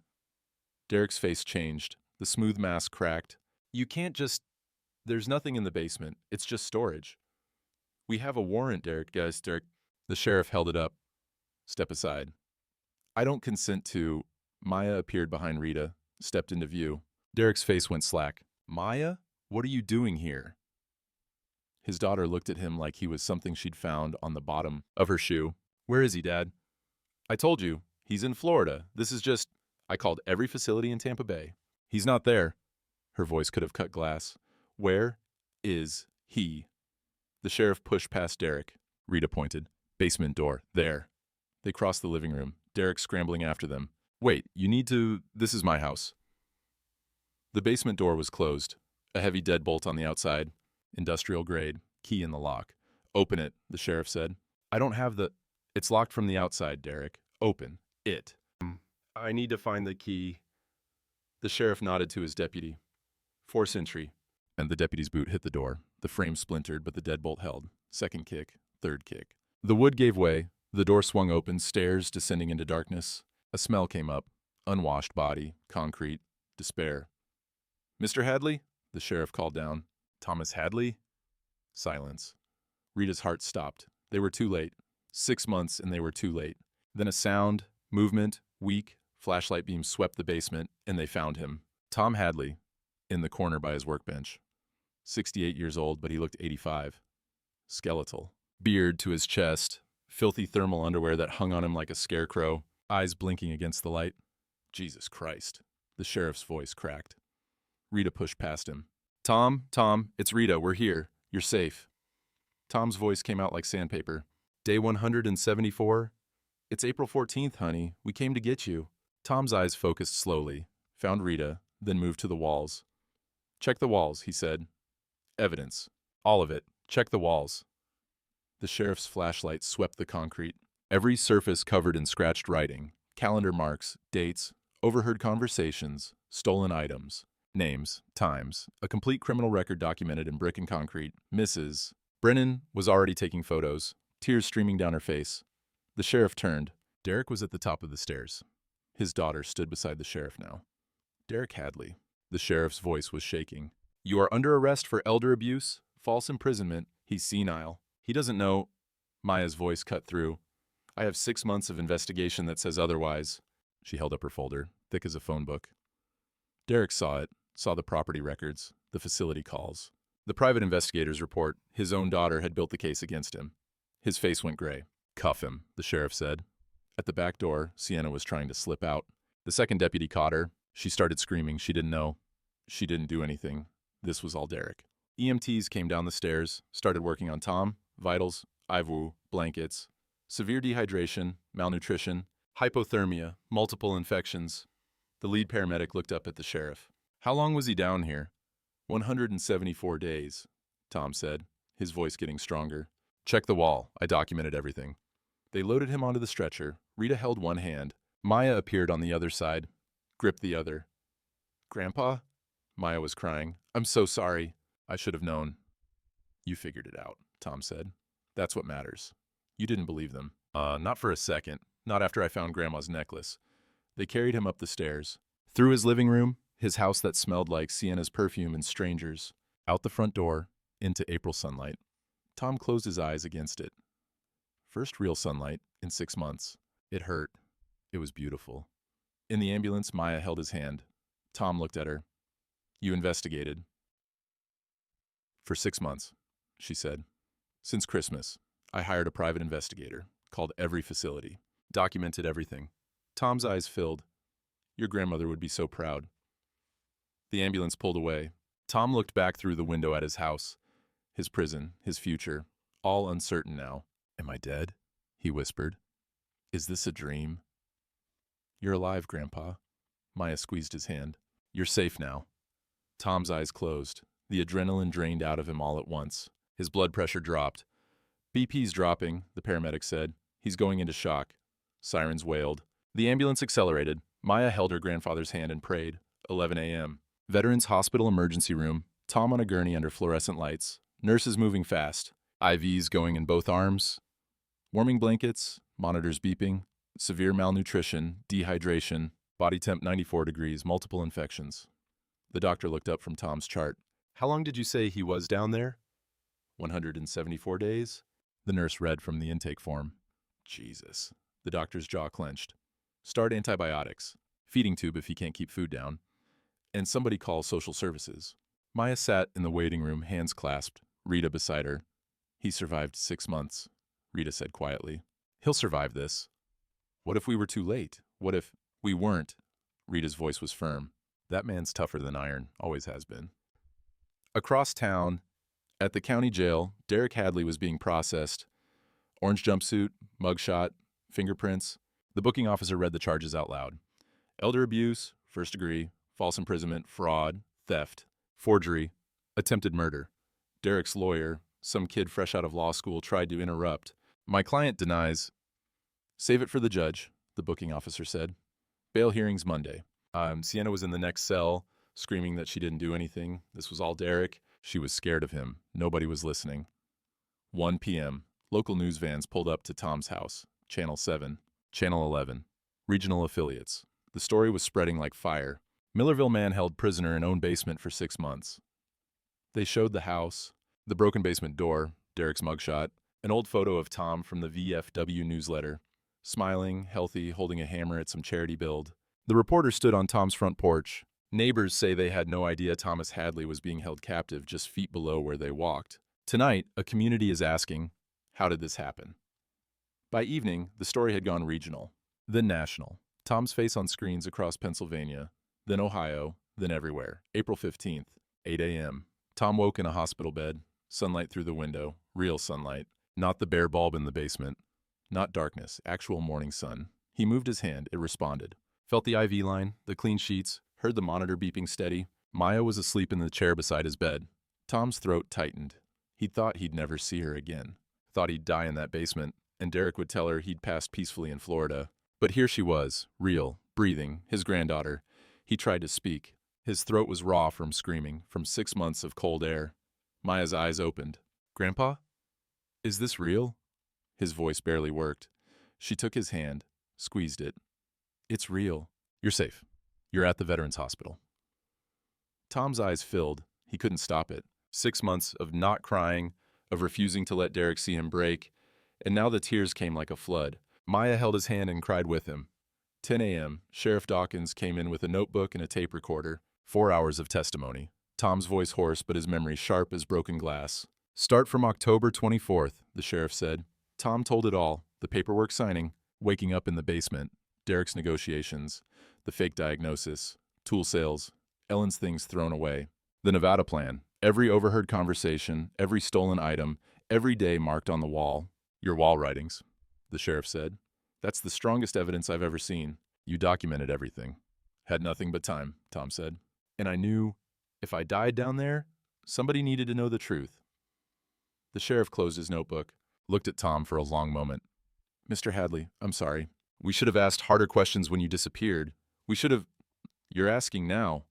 Derek's face changed. The smooth mask cracked. You can't just... There's nothing in the basement. It's just storage. We have a warrant, Derek. Guys, Derek. The sheriff held it up. Step aside. I don't consent to... Maya appeared behind Rita, stepped into view. Derek's face went slack. Maya? What are you doing here? His daughter looked at him like he was something she'd found on the bottom of her shoe. Where is he, Dad? I told you. He's in Florida. This is just... I called every facility in Tampa Bay. He's not there. Her voice could have cut glass. Where is he? The sheriff pushed past Derek. Rita pointed. Basement door. There. They crossed the living room. Derek scrambling after them. Wait, you need to... This is my house. The basement door was closed. A heavy deadbolt on the outside. Industrial grade. Key in the lock. Open it, the sheriff said. I don't have the... It's locked from the outside, Derek. Open it. I need to find the key. The sheriff nodded to his deputy. Force entry. And the deputy's boot hit the door. The frame splintered, but the deadbolt held. Second kick. Third kick. The wood gave way. The door swung open, stairs descending into darkness. A smell came up. Unwashed body, concrete, despair. Mr. Hadley? The sheriff called down. Thomas Hadley? Silence. Rita's heart stopped. They were too late. 6 months and they were too late. Then a sound, movement, weak, flashlight beam swept the basement, and they found him. Tom Hadley, in the corner by his workbench. 68 years old, but he looked 85. Skeletal. Beard to his chest, filthy thermal underwear that hung on him like a scarecrow, eyes blinking against the light. Jesus Christ. The sheriff's voice cracked. Rita pushed past him. Tom, it's Rita. We're here. You're safe. Tom's voice came out like sandpaper. Day 174? It's April 14th, honey. We came to get you. Tom's eyes focused slowly, found Rita, then moved to the walls. Check the walls, he said. Evidence. All of it. Check the walls. The sheriff's flashlight swept the concrete. Every surface covered in scratched writing, calendar marks, dates, overheard conversations, stolen items, names, times, a complete criminal record documented in brick and concrete. Mrs. Brennan was already taking photos, tears streaming down her face. The sheriff turned. Derek was at the top of the stairs. His daughter stood beside the sheriff now. Derek Hadley. The sheriff's voice was shaking. You are under arrest for elder abuse, false imprisonment. He's senile. He doesn't know. Maya's voice cut through. I have 6 months of investigation that says otherwise. She held up her folder, thick as a phone book. Derek saw it, saw the property records, the facility calls. The private investigator's report, his own daughter had built the case against him. His face went gray. Cuff him, the sheriff said. At the back door, Sienna was trying to slip out. The second deputy caught her. She started screaming. She didn't know. She didn't do anything. This was all Derek. EMTs came down the stairs, started working on Tom, vitals, IV, blankets, severe dehydration, malnutrition, hypothermia, multiple infections. The lead paramedic looked up at the sheriff. How long was he down here? 174 days, Tom said, his voice getting stronger. Check the wall. I documented everything. They loaded him onto the stretcher. Rita held one hand. Maya appeared on the other side, gripped the other. Grandpa? Maya was crying. I'm so sorry. I should have known. You figured it out, Tom said. That's what matters. You didn't believe them. Not for a second. Not after I found Grandma's necklace. They carried him up the stairs. Through his living room, his house that smelled like Sienna's perfume and strangers. Out the front door, into April sunlight. Tom closed his eyes against it. First real sunlight in 6 months. It hurt. It was beautiful. In the ambulance, Maya held his hand. Tom looked at her. You investigated. For 6 months, she said. Since Christmas, I hired a private investigator, called every facility, documented everything. Tom's eyes filled. Your grandmother would be so proud. The ambulance pulled away. Tom looked back through the window at his house, his prison, his future, all uncertain now. Am I dead? he whispered. Is this a dream? You're alive, Grandpa. Maya squeezed his hand. You're safe now. Tom's eyes closed. The adrenaline drained out of him all at once. His blood pressure dropped. BP's dropping, the paramedic said. He's going into shock. Sirens wailed. The ambulance accelerated. Maya held her grandfather's hand and prayed. 11 a.m. Veterans Hospital emergency room. Tom on a gurney under fluorescent lights. Nurses moving fast. IVs going in both arms. Warming blankets. Monitors beeping. Severe malnutrition. Dehydration. Body temp 94 degrees. Multiple infections. The doctor looked up from Tom's chart. How long did you say he was down there? 174 days? The nurse read from the intake form. Jesus. The doctor's jaw clenched. Start antibiotics. Feeding tube if he can't keep food down. And somebody call social services. Maya sat in the waiting room, hands clasped, Rita beside her. He survived 6 months, Rita said quietly. He'll survive this. What if we were too late? What if we weren't? Rita's voice was firm. That man's tougher than iron, always has been. Across town, at the county jail, Derek Hadley was being processed. Orange jumpsuit, mugshot, fingerprints. The booking officer read the charges out loud. Elder abuse, first degree, false imprisonment, fraud, theft, forgery, attempted murder. Derek's lawyer, some kid fresh out of law school, tried to interrupt. My client denies. Save it for the judge, the booking officer said. Bail hearings Monday. Sienna was in the next cell, screaming that she didn't do anything. This was all Derek. She was scared of him. Nobody was listening. 1 p.m. Local news vans pulled up to Tom's house. Channel 7, Channel 11, regional affiliates. The story was spreading like fire. Millerville man held prisoner in own basement for 6 months. They showed the house, the broken basement door, Derek's mugshot, an old photo of Tom from the VFW newsletter, smiling, healthy, holding a hammer at some charity build. The reporter stood on Tom's front porch. Neighbors say they had no idea Thomas Hadley was being held captive just feet below where they walked. Tonight, a community is asking, how did this happen? By evening, the story had gone regional, then national. Tom's face on screens across Pennsylvania, then Ohio, then everywhere. April 15th, 8 a.m. Tom woke in a hospital bed, sunlight through the window, real sunlight, not the bare bulb in the basement, not darkness, actual morning sun. He moved his hand, it responded. Felt the IV line, the clean sheets, heard the monitor beeping steady. Maya was asleep in the chair beside his bed. Tom's throat tightened. He thought he'd never see her again. Thought he'd die in that basement, and Derek would tell her he'd passed peacefully in Florida. But here she was, real, breathing, his granddaughter. He tried to speak. His throat was raw from screaming, from 6 months of cold air. Maya's eyes opened. Grandpa? Is this real? His voice barely worked. She took his hand, squeezed it. It's real. You're safe. You're at the Veterans Hospital. Tom's eyes filled. He couldn't stop it. 6 months of not crying, of refusing to let Derek see him break, and now the tears came like a flood. Maya held his hand and cried with him. 10 a.m., Sheriff Dawkins came in with a notebook and a tape recorder. 4 hours of testimony. Tom's voice hoarse, but his memory sharp as broken glass. Start from October 24th, the sheriff said. Tom told it all, the paperwork signing, waking up in the basement, Derek's negotiations, the fake diagnosis, tool sales, Ellen's things thrown away, the Nevada plan, every overheard conversation, every stolen item, every day marked on the wall. Your wall writings, the sheriff said. That's the strongest evidence I've ever seen. You documented everything. Had nothing but time, Tom said. And I knew if I died down there, somebody needed to know the truth. The sheriff closed his notebook, looked at Tom for a long moment. Mr. Hadley, I'm sorry. We should have asked harder questions when you disappeared. We should have... You're asking now,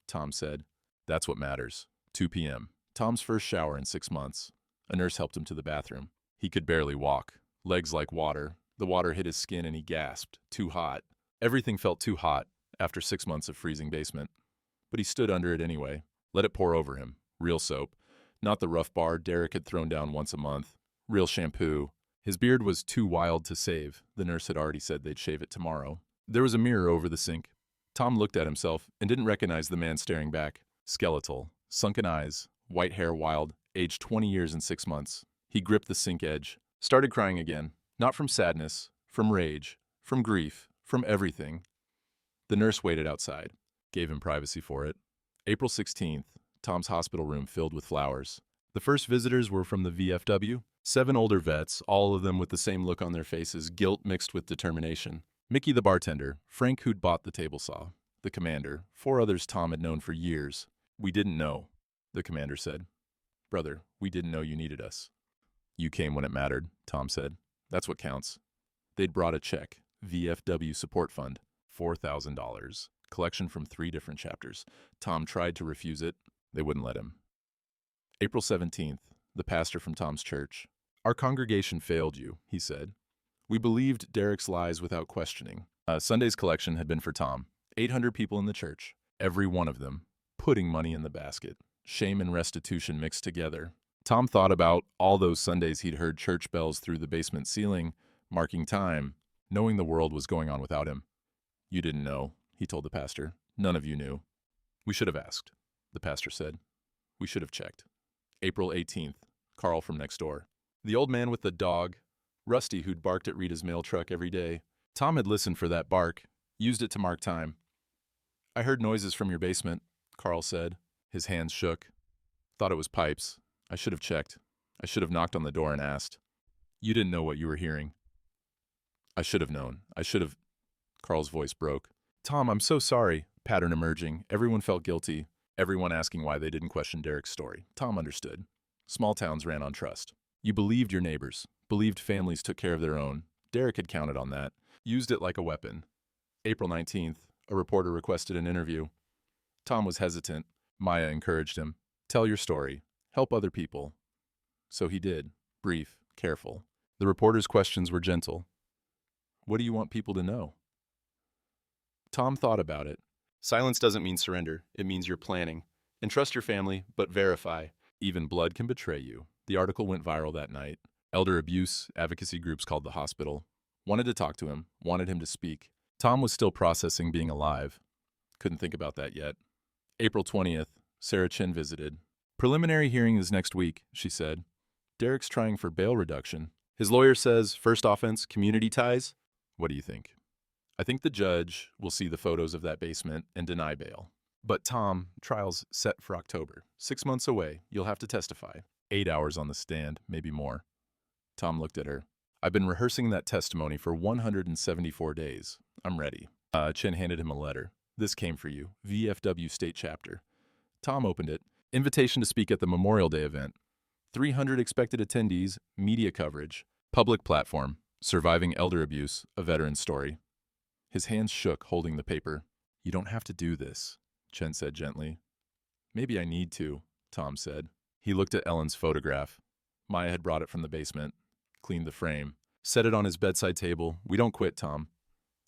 Tom said. That's what matters. 2 p.m. Tom's first shower in 6 months. A nurse helped him to the bathroom. He could barely walk. Legs like water. The water hit his skin and he gasped. Too hot. Everything felt too hot after 6 months of freezing basement. But he stood under it anyway. Let it pour over him. Real soap. Not the rough bar Derek had thrown down once a month. Real shampoo. His beard was too wild to save. The nurse had already said they'd shave it tomorrow. There was a mirror over the sink. Tom looked at himself and didn't recognize the man staring back. Skeletal. Sunken eyes. White hair wild. Aged 20 years and 6 months. He gripped the sink edge. Started crying again. Not from sadness. From rage. From grief. From everything. The nurse waited outside. Gave him privacy for it. April 16th. Tom's hospital room filled with flowers. The first visitors were from the VFW. 7 older vets, all of them with the same look on their faces, guilt mixed with determination. Mickey the bartender, Frank who'd bought the table saw, the commander, 4 others Tom had known for years. "We didn't know," the commander said. "Brother, we didn't know you needed us." "You came when it mattered," Tom said. "That's what counts." They'd brought a check, VFW Support Fund, $4,000, collection from 3 different chapters. Tom tried to refuse it. They wouldn't let him. April 17th, the pastor from Tom's church. "Our congregation failed you," he said. "We believed Derek's lies without questioning." Sunday's collection had been for Tom. 800 people in the church, every one of them putting money in the basket. Shame and restitution mixed together. Tom thought about all those Sundays he'd heard church bells through the basement ceiling, marking time, knowing the world was going on without him. "You didn't know," he told the pastor. "None of you knew." "We should have asked," the pastor said. "We should have checked." April 18th, Carl from next door. The old man with the dog, Rusty, who'd barked at Rita's mail truck every day. Tom had listened for that bark, used it to mark time. "I heard noises from your basement," Carl said. His hands shook. "Thought it was pipes. I should have checked. I should have knocked on the door and asked." "You didn't know what you were hearing." "I should have known. I should have—" Carl's voice broke. "Tom, I'm so sorry." Pattern emerging. Everyone felt guilty. Everyone asking why they didn't question Derek's story. Tom understood. Small towns ran on trust. You believed your neighbors. Believed families took care of their own. Derek had counted on that. Used it like a weapon. April 19th, a reporter requested an interview. Tom was hesitant. Maya encouraged him. "Tell your story. Help other people." So he did. Brief, careful. The reporter's questions were gentle. "What do you want people to know?" Tom thought about it. Silence doesn't mean surrender. It means you're planning. Entrust your family, but verify. Even blood can betray you. The article went viral that night. Elder abuse advocacy groups called the hospital. Wanted to talk to him. Wanted him to speak. Tom was still processing being alive. Couldn't think about that yet. April 20th, Sarah Chin visited. "Preliminary hearing is next week," she said. "Derek's trying for bail reduction. His lawyer says first offense, community ties. What do you think?" "I think the judge will see the photos of that basement and deny bail." "But Tom, trial's set for October. 6 months away. You'll have to testify. 8 hours on the stand, maybe more." Tom looked at her. "I've been rehearsing that testimony for 174 days. I'm ready." Chin handed him a letter. "This came for you. VFW State Chapter." Tom opened it. Invitation to speak at the Memorial Day event. 300 expected attendees, media coverage, public platform, surviving elder abuse, a veteran's story. His hands shook, holding the paper. "You don't have to do this," Chen said gently. "Maybe I need to," Tom said. He looked at Ellen's photograph. Maya had brought it from the basement, cleaned the frame, set it on his bedside table. "We don't quit, Tom."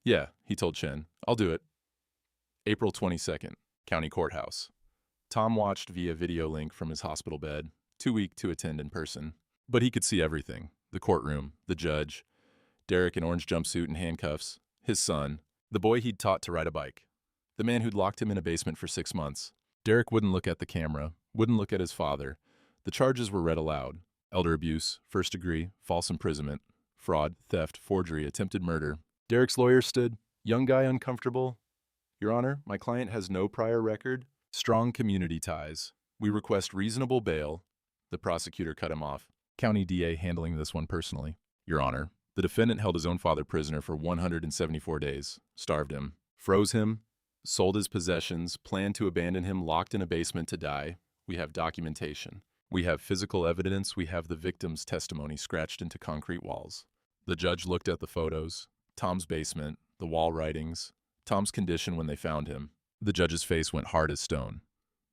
"Yeah," he told Chen. "I'll do it." April 22nd, County Courthouse. Tom watched via video link from his hospital bed, too weak to attend in person. But he could see everything. The courtroom, the judge, Derek in orange jumpsuit and handcuffs, his son, the boy he'd taught to ride a bike, the man who'd locked him in a basement for 6 months. Derek wouldn't look at the camera, wouldn't look at his father. The charges were read aloud. Elder abuse, first degree, false imprisonment, fraud, theft, forgery, attempted murder. Derek's lawyer stood, young guy uncomfortable. "Your Honor, my client has no prior record. Strong community ties. We request reasonable bail." The prosecutor cut him off. County DA handling this one personally. "Your Honor, the defendant held his own father prisoner for 174 days, starved him, froze him, sold his possessions, planned to abandon him locked in a basement to die. We have documentation. We have physical evidence. We have the victim's testimony scratched into concrete walls." The judge looked at the photos, Tom's basement, the wall writings, Tom's condition when they found him. The judge's face went hard as stone.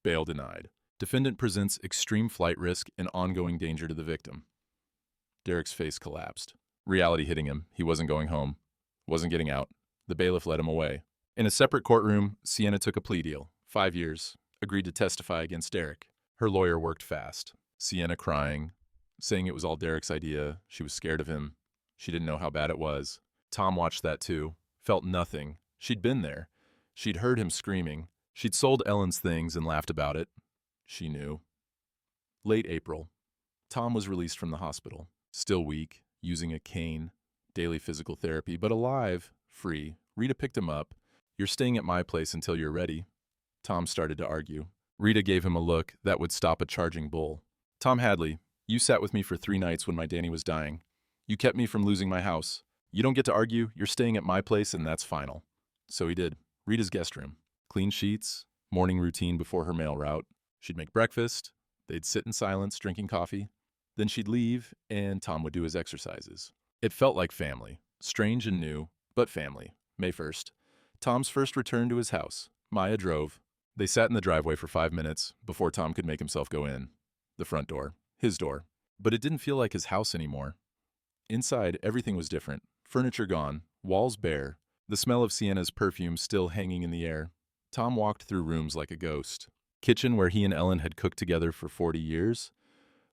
Bail denied. Defendant presents extreme flight risk and ongoing danger to the victim. Derek's face collapsed. Reality hitting him. He wasn't going home. Wasn't getting out. The bailiff led him away. In a separate courtroom, Sienna took a plea deal. 5 years. Agreed to testify against Derek. Her lawyer worked fast. Sienna crying, saying it was all Derek's idea. She was scared of him. She didn't know how bad it was. Tom watched that too. Felt nothing. She'd been there. She'd heard him screaming. She'd sold Ellen's things and laughed about it. She knew. Late April. Tom was released from the hospital. Still weak, using a cane, daily physical therapy, but alive, free. Rita picked him up. "You're staying at my place until you're ready." Tom started to argue. Rita gave him a look that would stop a charging bull. "Tom Hadley, You sat with me for 3 nights when my Danny was dying. You kept me from losing my house. You don't get to argue, you're staying at my place and that's final. So he did. Rita's guest room. Clean sheets, morning routine before her mail route. She'd make breakfast, they'd sit in silence drinking coffee. Then she'd leave and Tom would do his exercises. It felt like family. Strange and new, but family. May 1st. Tom's first return to his house. Maya drove. They sat in the driveway for 5 minutes before Tom could make himself go in. The front door. His door. But it didn't feel like his house anymore. Inside, everything was different. Furniture gone, walls bare, the smell of Sienna's perfume still hanging in the air. Tom walked through rooms like a ghost. Kitchen where he and Ellen had cooked together for 40 years.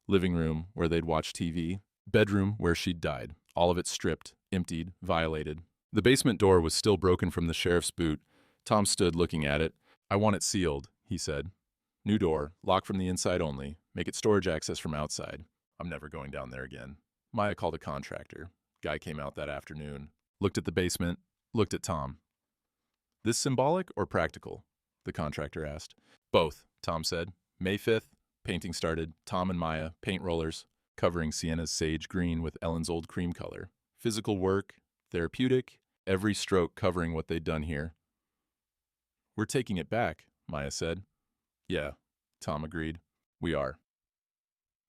Living room where they'd watch TV. Bedroom where she'd died. All of it stripped, emptied, violated. The basement door was still broken from the sheriff's boot. Tom stood looking at it. "I want it sealed," he said. "New door, lock from the inside only. Make it storage access from outside. I'm never going down there again." Maya called a contractor. Guy came out that afternoon. Looked at the basement, looked at Tom. "This symbolic or practical?" the contractor asked. "Both," Tom said. May 5th, painting started. Tom and Maya, paint rollers, covering Sienna's sage green with Ellen's old cream color. Physical work, therapeutic, every stroke covering what they'd done here. "We're taking it back," Maya said. "Yeah," Tom agreed. "We are."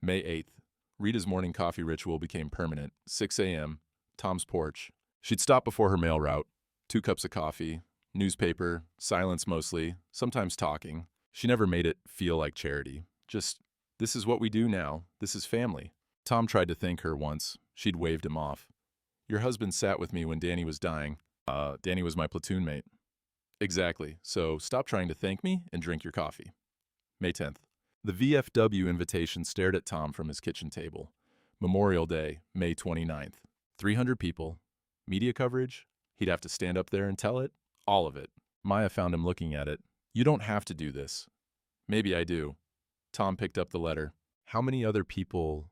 May 8th. Rita's morning coffee ritual became permanent. 6 a.m., Tom's porch. She'd stop before her mail route. 2 cups of coffee, newspaper, silence mostly, sometimes talking. She never made it feel like charity. Just, this is what we do now. This is family. Tom tried to thank her once. She'd waved him off. "Your husband sat with me when Danny was dying." Danny was my platoon mate." "Exactly. So stop trying to thank me and drink your coffee." May 10th. The VFW invitation stared at Tom from his kitchen table. Memorial Day, May 29th. 300 people. Media coverage? He'd have to stand up there and tell it? All of it. Maya found him looking at it. "You don't have to do this." "Maybe I do." Tom picked up the letter. How many other people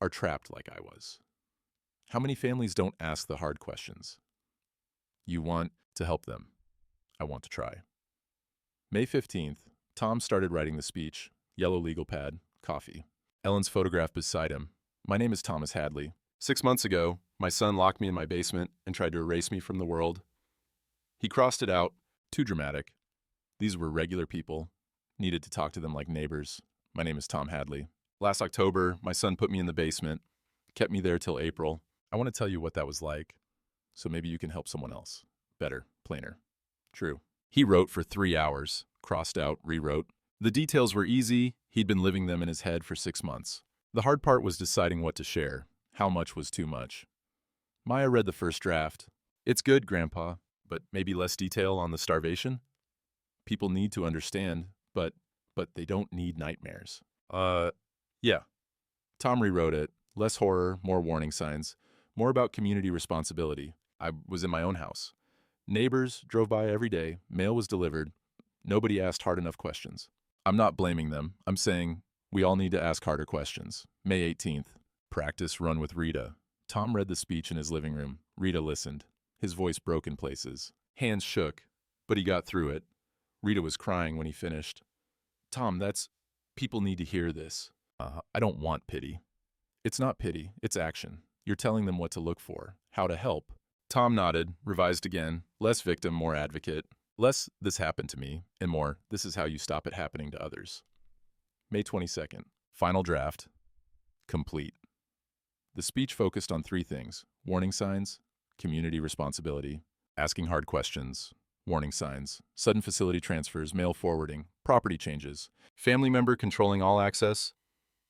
are trapped like I was? How many families don't ask the hard questions? You want to help them. I want to try. May 15th. Tom started writing the speech. Yellow legal pad, coffee. Ellen's photograph beside him. "My name is Thomas Hadley. 6 months ago, my son locked me in my basement and tried to erase me from the world. He crossed it out. Too dramatic. These were regular people. Needed to talk to them like neighbors. My name is Tom Hadley. Last October, my son put me in the basement. Kept me there till April. I want to tell you what that was like. So maybe you can help someone else. Better, plainer. True." He wrote for 3 hours. Crossed out, rewrote. The details were easy. He'd been living them in his head for 6 months. The hard part was deciding what to share. How much was too much? Maya read the first draft. "It's good, Grandpa, but maybe less detail on the starvation? People need to understand, but they don't need nightmares." Yeah. Tom rewrote it. Less horror, more warning signs, more about community responsibility. I was in my own house. Neighbors drove by every day. Mail was delivered. Nobody asked hard enough questions. I'm not blaming them. I'm saying we all need to ask harder questions. May 18th. Practice run with Rita. Tom read the speech in his living room. Rita listened. His voice broke in places. Hands shook, but he got through it. Rita was crying when he finished. "Tom, people need to hear this. I don't want pity." "It's not pity, it's action. You're telling them what to look for, how to help." Tom nodded, revised again. Less victim, more advocate. Less, "this happened to me," and more, "this is how you stop it happening to others." May 22nd. Final draft. Complete. The speech focused on 3 things: warning signs, community responsibility, asking hard questions, warning signs, sudden facility transfers, mail forwarding, property changes, family member controlling all access,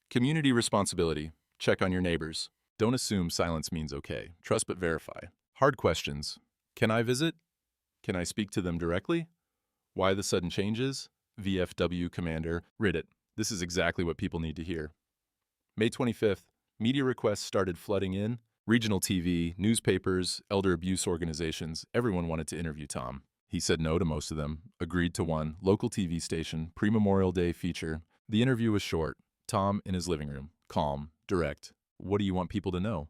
community responsibility, check on your neighbors. Don't assume silence means okay. Trust but verify. Hard questions. Can I visit? Can I speak to them directly? Why the sudden changes? VFW commander, read it. This is exactly what people need to hear. May 25th. Media requests started flooding in. Regional TV, newspapers, elder abuse organizations, everyone wanted to interview Tom. He said no to most of them, agreed to one, local TV station, pre-Memorial Day feature. The interview was short. Tom in his living room, calm, direct. "What do you want people to know?"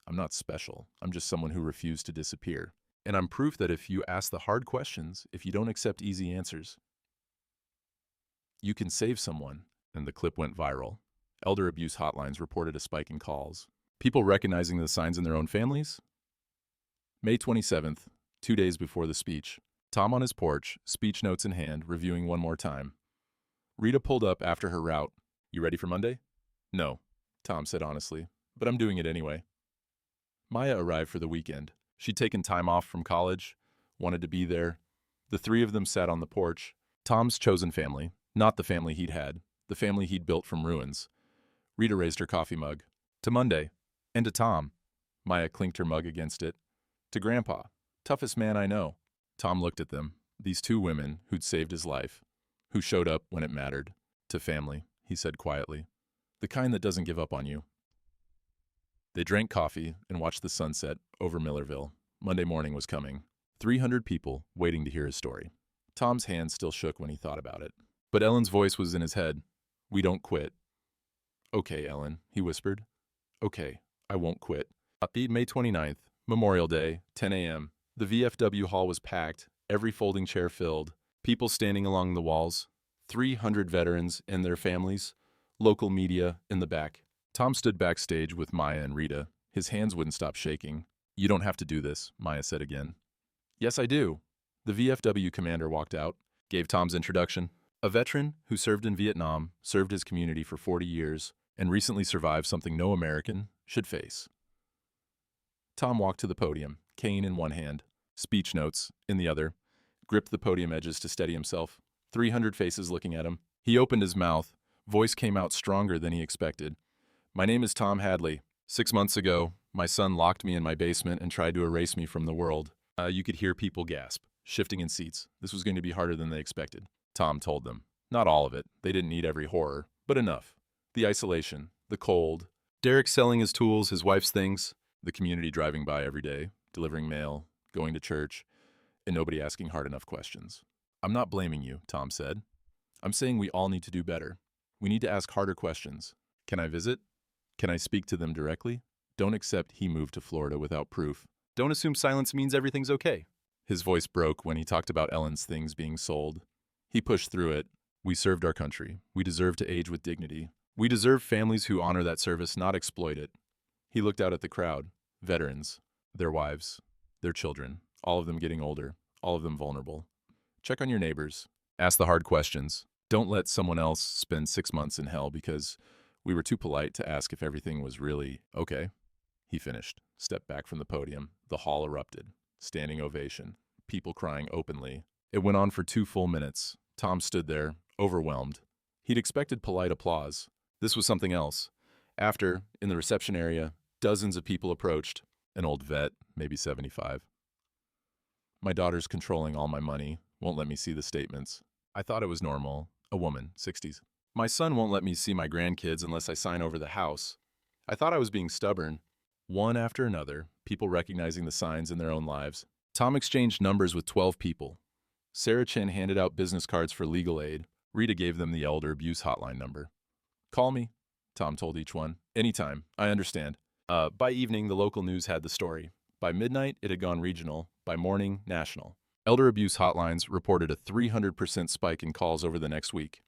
"I'm not special. I'm just someone who refused to disappear. And I'm proof that if you ask the hard questions, if you don't accept easy answers, you can save someone." And the clip went viral. Elder abuse hotlines reported a spike in calls. People recognizing the signs in their own families? May 27th, 2 days before the speech. Tom on his porch, speech notes in hand, reviewing one more time. Rita pulled up after her route. You ready for Monday? No, Tom said honestly, but I'm doing it anyway. Maya arrived for the weekend. She'd taken time off from college, wanted to be there. The three of them sat on the porch. Tom's chosen family, not the family he'd had, the family he'd built from ruins. Rita raised her coffee mug. To Monday. And to Tom. Maya clinked her mug against it. To Grandpa. Toughest man I know. Tom looked at them, these two women who'd saved his life, who showed up when it mattered. To family, he said quietly. The kind that doesn't give up on you. They drank coffee and watched the sunset over Millerville. Monday morning was coming. 300 people waiting to hear his story. Tom's hand still shook when he thought about it. But Ellen's voice was in his head. We don't quit. Okay, Ellen, he whispered. Okay, I won't quit. May 29th, Memorial Day, 10 a.m. The VFW hall was packed, every folding chair filled, people standing along the walls, 300 veterans and their families, local media in the back. Tom stood backstage with Maya and Rita. His hands wouldn't stop shaking. You don't have to do this, Maya said again. Yes, I do. The VFW commander walked out, gave Tom's introduction. A veteran who served in Vietnam, served his community for 40 years, and recently survived something no American should face. Tom walked to the podium, cane in one hand, speech notes in the other, gripped the podium edges to steady himself. 300 faces looking at him. He opened his mouth. Voice came out stronger than he expected. My name is Tom Hadley. 6 months ago, my son locked me in my basement and tried to erase me from the world. You could hear people gasp, shifting in seats. This was going to be harder than they expected. Tom told them. Not all of it. They didn't need every horror, but enough. The isolation, the cold, Derek selling his tools, his wife's things, the community driving by every day, delivering mail, going to church, and nobody asking hard enough questions. I'm not blaming you, Tom said. I'm saying we all need to do better. We need to ask harder questions. Can I visit? Can I speak to them directly? Don't accept he moved to Florida without proof. Don't assume silence means everything's okay. His voice broke when he talked about Ellen's things being sold. He pushed through it. We served our country. We deserve to age with dignity. We deserve families who honor that service, not exploit it. He looked out at the crowd. Veterans, their wives, their children, all of them getting older, all of them vulnerable. Check on your neighbors. Ask the hard questions. Don't let someone else spend 6 months in hell because we were too polite to ask if everything was really okay. He finished, stepped back from the podium. The hall erupted. Standing ovation. People crying openly. It went on for 2 full minutes. Tom stood there, overwhelmed. He'd expected polite applause. This was something else. After, in the reception area, dozens of people approached. An old vet, maybe 75. My daughter's controlling all my money, won't let me see the statements. I thought it was normal. A woman, 60s. My son won't let me see my grandkids unless I sign over the house. I thought I was being stubborn. One after another, people recognizing the signs in their own lives. Tom exchanged numbers with 12 people. Sarah Chin handed out business cards for legal aid. Rita gave them the elder abuse hotline number. Call me, Tom told each one. Anytime, I understand. By evening, the local news had the story. By midnight, it had gone regional. By morning, national. Elder abuse hotlines reported a 300% spike in calls over the next week.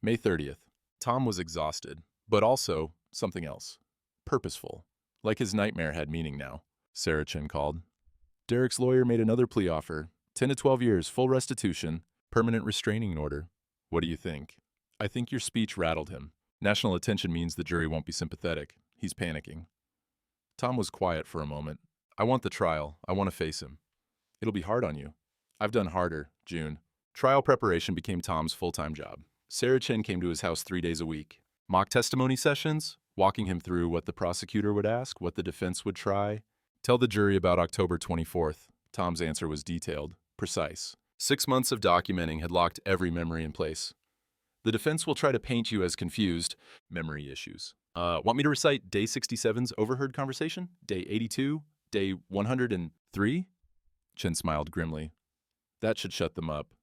May 30th. Tom was exhausted, but also something else. Purposeful. Like his nightmare had meaning now. Sarah Chin called. Derek's lawyer made another plea offer. 10 to 12 years, full restitution, permanent restraining order. What do you think? I think your speech rattled him. National attention means the jury won't be sympathetic. He's panicking. Tom was quiet for a moment. I want the trial. I want to face him. It'll be hard on you. I've done harder, June. Trial preparation became Tom's full-time job. Sarah Chin came to his house 3 days a week. Mock testimony sessions, walking him through what the prosecutor would ask, what the defense would try. Tell the jury about October 24th. Tom's answer was detailed, precise. 6 months of documenting had locked every memory in place. The defense will try to paint you as confused. Memory issues. Want me to recite day 67's overheard conversation? Day 82? Day 103? Chin smiled grimly. That should shut them up.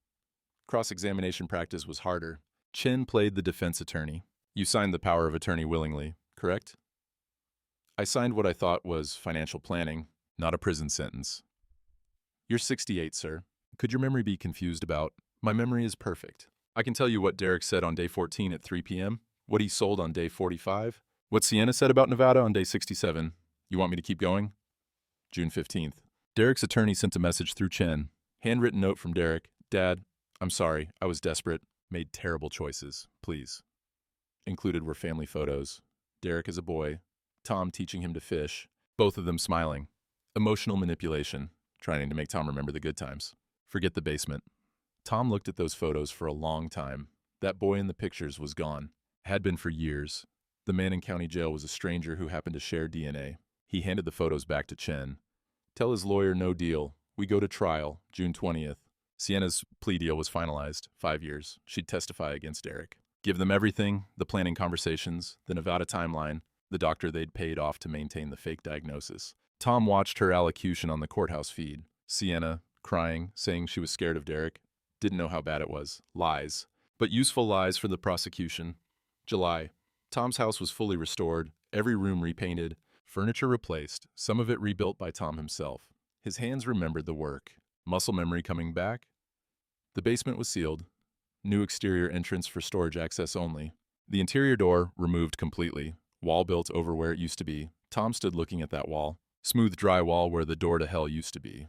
Cross-examination practice was harder. Chin played the defense attorney. You signed the power of attorney willingly, correct? I signed what I thought was financial planning, not a prison sentence. You're 68, sir. Could your memory be confused about? My memory is perfect. I can tell you what Derek said on day 14 at 3 p.m. What he sold on day 45? What Sienna said about Nevada on day 67? You want me to keep going? June 15th. Derek's attorney sent a message through Chen. Handwritten note from Derek. Dad, I'm sorry. I was desperate. Made terrible choices. Please. Included were family photos. Derek as a boy. Tom teaching him to fish. Both of them smiling. Emotional manipulation. Trying to make Tom remember the good times. Forget the basement. Tom looked at those photos for a long time. That boy in the pictures was gone. Had been for years. The man in county jail was a stranger who happened to share DNA. He handed the photos back to Chen. Tell his lawyer no deal. We go to trial, June 20th. Sienna's plea deal was finalized, 5 years. She'd testify against Derek. Give them everything, the planning conversations, the Nevada timeline, the doctor they'd paid off to maintain the fake diagnosis. Tom watched her allocution on the courthouse feed. Sienna, crying, saying she was scared of Derek. Didn't know how bad it was. Lies. But useful lies for the prosecution. July. Tom's house was fully restored, every room repainted, furniture replaced, some of it rebuilt by Tom himself. His hands remembered the work. Muscle memory coming back. The basement was sealed. New exterior entrance for storage access only. The interior door removed completely. Wall built over where it used to be. Tom stood looking at that wall. Smooth drywall where the door to hell used to be.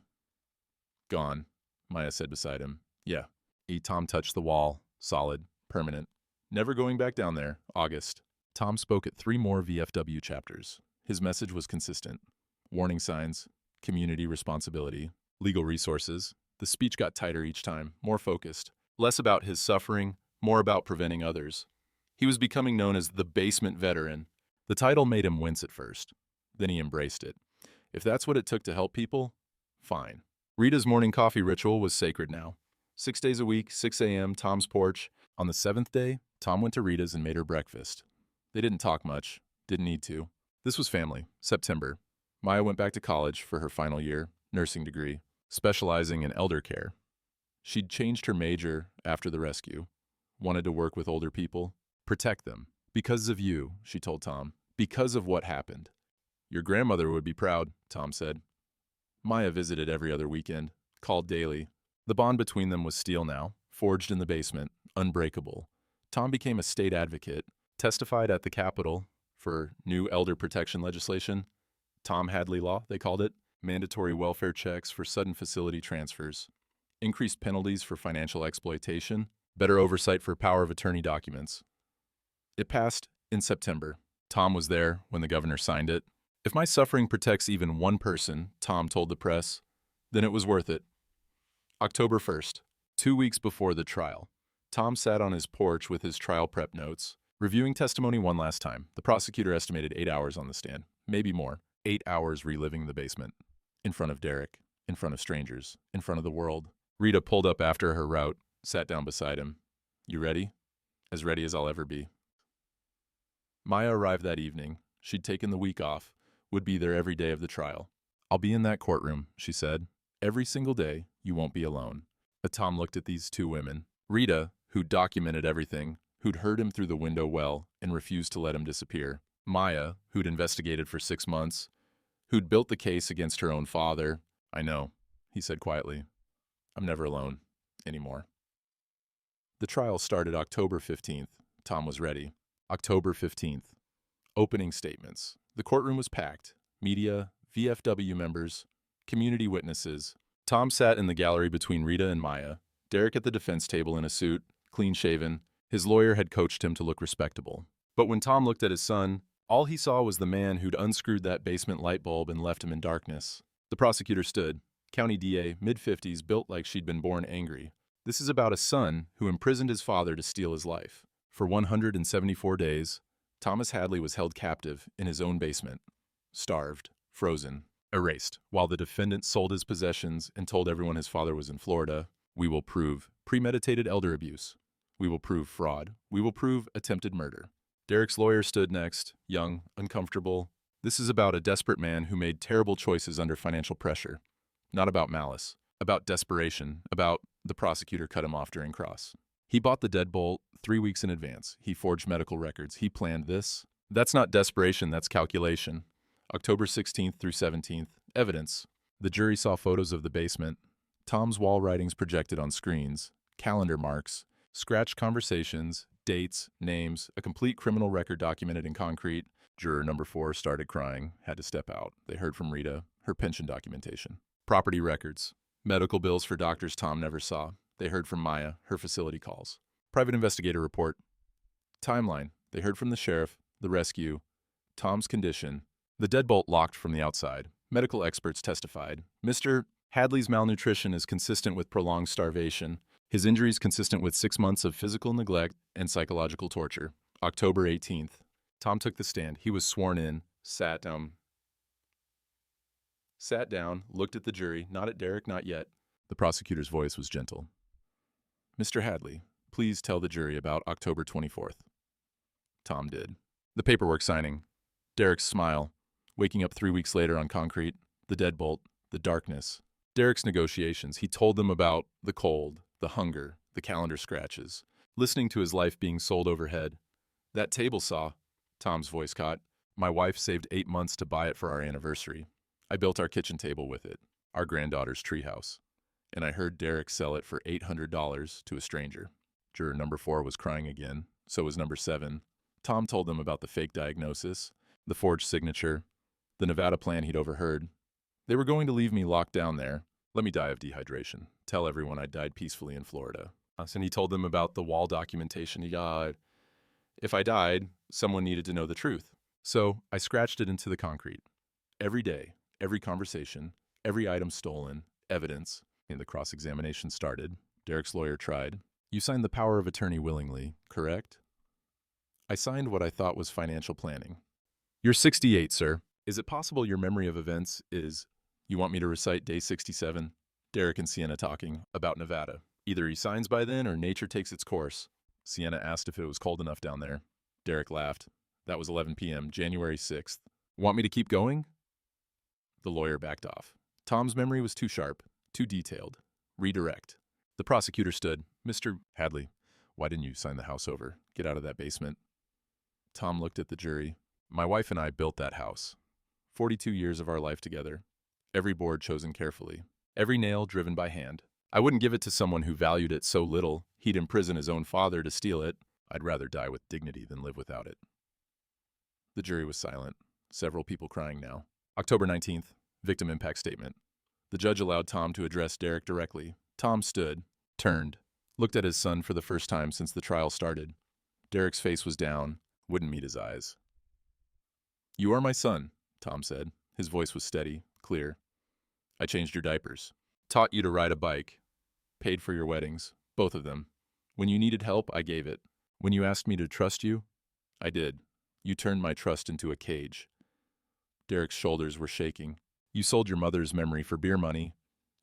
Gone, Maya said beside him. Yeah. Tom touched the wall. Solid. Permanent. Never going back down there. August. Tom spoke at 3 more VFW chapters. His message was consistent. Warning signs. Community responsibility. Legal resources. The speech got tighter each time. More focused. Less about his suffering. More about preventing others. He was becoming known as the basement veteran. The title made him wince at first. Then he embraced it. If that's what it took to help people, fine. Rita's morning coffee ritual was sacred now. 6 days a week, 6 a.m., Tom's porch. On the 7th day, Tom went to Rita's and made her breakfast. They didn't talk much. Didn't need to. This was family. September. Maya went back to college for her final year, nursing degree, specializing in elder care. She'd changed her major after the rescue. Wanted to work with older people. Protect them. Because of you, she told Tom. Because of what happened. Your grandmother would be proud, Tom said. Maya visited every other weekend, called daily. The bond between them was steel now, forged in the basement, unbreakable. Tom became a state advocate, testified at the Capitol for new elder protection legislation. Tom Hadley Law, they called it. Mandatory welfare checks for sudden facility transfers. Increased penalties for financial exploitation. Better oversight for power of attorney documents. It passed in September. Tom was there when the governor signed it. If my suffering protects even one person, Tom told the press, then it was worth it. October 1st, 2 weeks before the trial. Tom sat on his porch with his trial prep notes, reviewing testimony one last time. The prosecutor estimated 8 hours on the stand, maybe more. 8 hours reliving the basement. In front of Derek, in front of strangers, in front of the world. Rita pulled up after her route, sat down beside him. You ready? As ready as I'll ever be. Maya arrived that evening. She'd taken the week off, would be there every day of the trial. I'll be in that courtroom, she said. Every single day, you won't be alone. Tom looked at these 2 women. Rita, who'd documented everything, who'd heard him through the window well and refused to let him disappear. Maya, who'd investigated for 6 months, who'd built the case against her own father. I know, he said quietly. I'm never alone anymore. The trial started October 15th. Tom was ready. October 15th. Opening statements. The courtroom was packed. Media, VFW members, community witnesses. Tom sat in the gallery between Rita and Maya. Derek at the defense table in a suit, clean-shaven. His lawyer had coached him to look respectable. But when Tom looked at his son, all he saw was the man who'd unscrewed that basement light bulb and left him in darkness. The prosecutor stood. County DA, mid-50s, built like she'd been born angry. This is about a son who imprisoned his father to steal his life. For 174 days, Thomas Hadley was held captive in his own basement. Starved, frozen, erased. While the defendant sold his possessions and told everyone his father was in Florida, we will prove premeditated elder abuse. We will prove fraud. We will prove attempted murder. Derek's lawyer stood next, young, uncomfortable. This is about a desperate man who made terrible choices under financial pressure. Not about malice, about desperation, about the prosecutor cut him off during cross. He bought the deadbolt 3 weeks in advance. He forged medical records. He planned this. That's not desperation, that's calculation. October 16th through 17th, evidence. The jury saw photos of the basement. Tom's wall writings projected on screens, calendar marks, scratched conversations, Dates, names, a complete criminal record documented in concrete. Juror number 4 started crying, had to step out. They heard from Rita, her pension documentation. Property records, medical bills for doctors Tom never saw. They heard from Maya, her facility calls. Private investigator report. Timeline, they heard from the sheriff, the rescue, Tom's condition. The deadbolt locked from the outside. Medical experts testified. Mr. Hadley's malnutrition is consistent with prolonged starvation. His injuries consistent with 6 months of physical neglect and psychological torture. October 18th. Tom took the stand. He was sworn in, sat down, looked at the jury, not at Derek, not yet. The prosecutor's voice was gentle. Mr. Hadley, please tell the jury about October 24th. Tom did. The paperwork signing. Derek's smile. Waking up 3 weeks later on concrete. The deadbolt. The darkness. Derek's negotiations. He told them about the cold, the hunger, the calendar scratches. Listening to his life being sold overhead. That table saw, Tom's voice caught. My wife saved 8 months to buy it for our anniversary. I built our kitchen table with it, our granddaughter's treehouse. And I heard Derek sell it for $800 to a stranger. Juror number 4 was crying again. So was number 7. Tom told them about the fake diagnosis, the forged signature, the Nevada plan he'd overheard. They were going to leave me locked down there. Let me die of dehydration. Tell everyone I died peacefully in Florida. And he told them about the wall documentation he got. If I died, someone needed to know the truth. So I scratched it into the concrete. Every day, every conversation, every item stolen, evidence. And the cross-examination started. Derek's lawyer tried. You signed the power of attorney willingly, correct? I signed what I thought was financial planning. You're 68, sir. Is it possible your memory of events is, you want me to recite day 67? Derek and Sienna talking about Nevada. Either he signs by then or nature takes its course. Sienna asked if it was cold enough down there. Derek laughed. That was 11 p.m., January 6th. Want me to keep going? The lawyer backed off. Tom's memory was too sharp, too detailed. Redirect. The prosecutor stood. Mr. Hadley, why didn't you sign the house over? Get out of that basement. Tom looked at the jury. My wife and I built that house. 42 years of our life together. Every board chosen carefully. Every nail driven by hand. I wouldn't give it to someone who valued it so little he'd imprison his own father to steal it. I'd rather die with dignity than live without it. The jury was silent. Several people crying now. October 19th, victim impact statement. The judge allowed Tom to address Derek directly. Tom stood, turned, looked at his son for the first time since the trial started. Derek's face was down, wouldn't meet his eyes. You are my son, Tom said. His voice was steady, clear. I changed your diapers, taught you to ride a bike, paid for your weddings, both of them. When you needed help, I gave it. When you asked me to trust you, I did. You turned my trust into a cage. Derek's shoulders were shaking. You sold your mother's memory for beer money.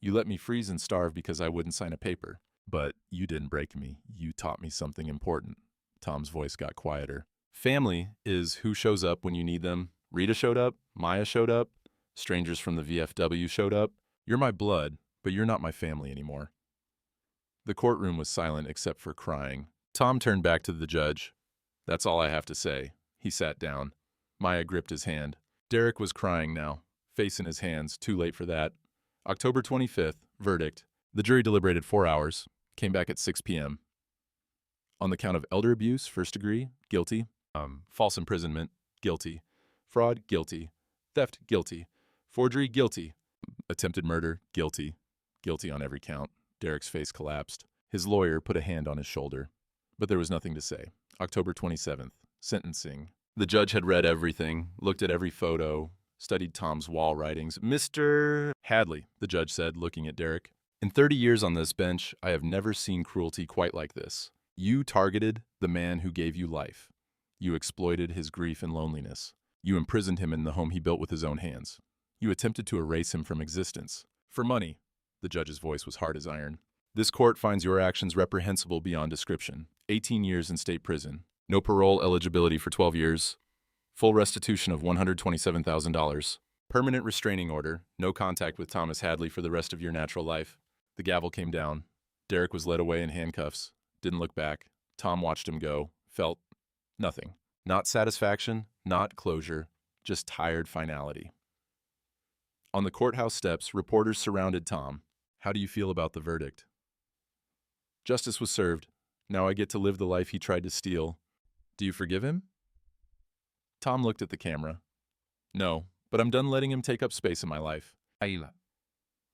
You let me freeze and starve because I wouldn't sign a paper. But you didn't break me. You taught me something important. Tom's voice got quieter. Family is who shows up when you need them. Rita showed up. Maya showed up. Strangers from the VFW showed up. You're my blood, but you're not my family anymore. The courtroom was silent except for crying. Tom turned back to the judge. That's all I have to say. He sat down. Maya gripped his hand. Derek was crying now, face in his hands, too late for that. October 25th, verdict. The jury deliberated 4 hours, came back at 6 p.m. On the count of elder abuse, first degree, guilty. False imprisonment, guilty. Fraud, guilty. Theft, guilty. Forgery, guilty. Attempted murder, guilty. Guilty on every count. Derek's face collapsed. His lawyer put a hand on his shoulder. But there was nothing to say. October 27th, sentencing. The judge had read everything, looked at every photo, studied Tom's wall writings. Mr. Hadley, the judge said, looking at Derek. In 30 years on this bench, I have never seen cruelty quite like this. You targeted the man who gave you life. You exploited his grief and loneliness. You imprisoned him in the home he built with his own hands. You attempted to erase him from existence. For money. The judge's voice was hard as iron. This court finds your actions reprehensible beyond description. 18 years in state prison. No parole eligibility for 12 years. Full restitution of $127,000. Permanent restraining order. No contact with Thomas Hadley for the rest of your natural life. The gavel came down. Derek was led away in handcuffs. Didn't look back. Tom watched him go. Felt nothing. Not satisfaction, not closure, just tired finality. On the courthouse steps, reporters surrounded Tom. How do you feel about the verdict? Justice was served. Now I get to live the life he tried to steal. Do you forgive him? Tom looked at the camera. No, but I'm done letting him take up space in my life. Ayla.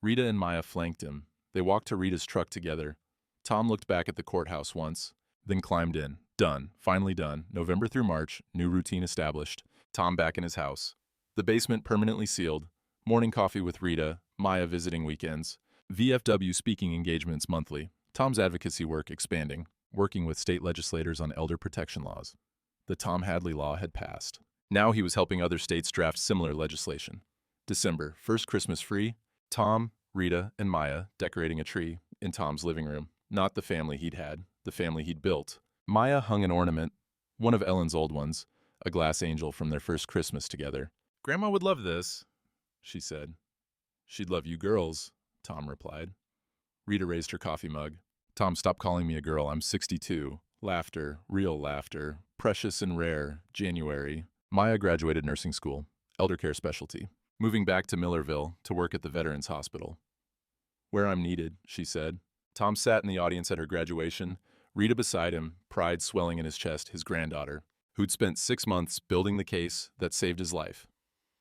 Rita and Maya flanked him. They walked to Rita's truck together. Tom looked back at the courthouse once, then climbed in. Done. Finally done. November through March, new routine established. Tom back in his house. The basement permanently sealed. Morning coffee with Rita, Maya visiting weekends. VFW speaking engagements monthly. Tom's advocacy work expanding, working with state legislators on elder protection laws. The Tom Hadley Law had passed. Now he was helping other states draft similar legislation. December, first Christmas free. Tom, Rita, and Maya decorating a tree in Tom's living room. Not the family he'd had, the family he'd built. Maya hung an ornament, one of Ellen's old ones, a glass angel from their first Christmas together. "Grandma would love this," she said. "She'd love you girls," Tom replied. Rita raised her coffee mug. "Tom, stop calling me a girl. I'm 62. Laughter, real laughter, precious and rare, January." Maya graduated nursing school, elder care specialty, moving back to Millerville to work at the Veterans Hospital. "Where I'm needed," she said. Tom sat in the audience at her graduation, Rita beside him, pride swelling in his chest, his granddaughter, who'd spent 6 months building the case that saved his life.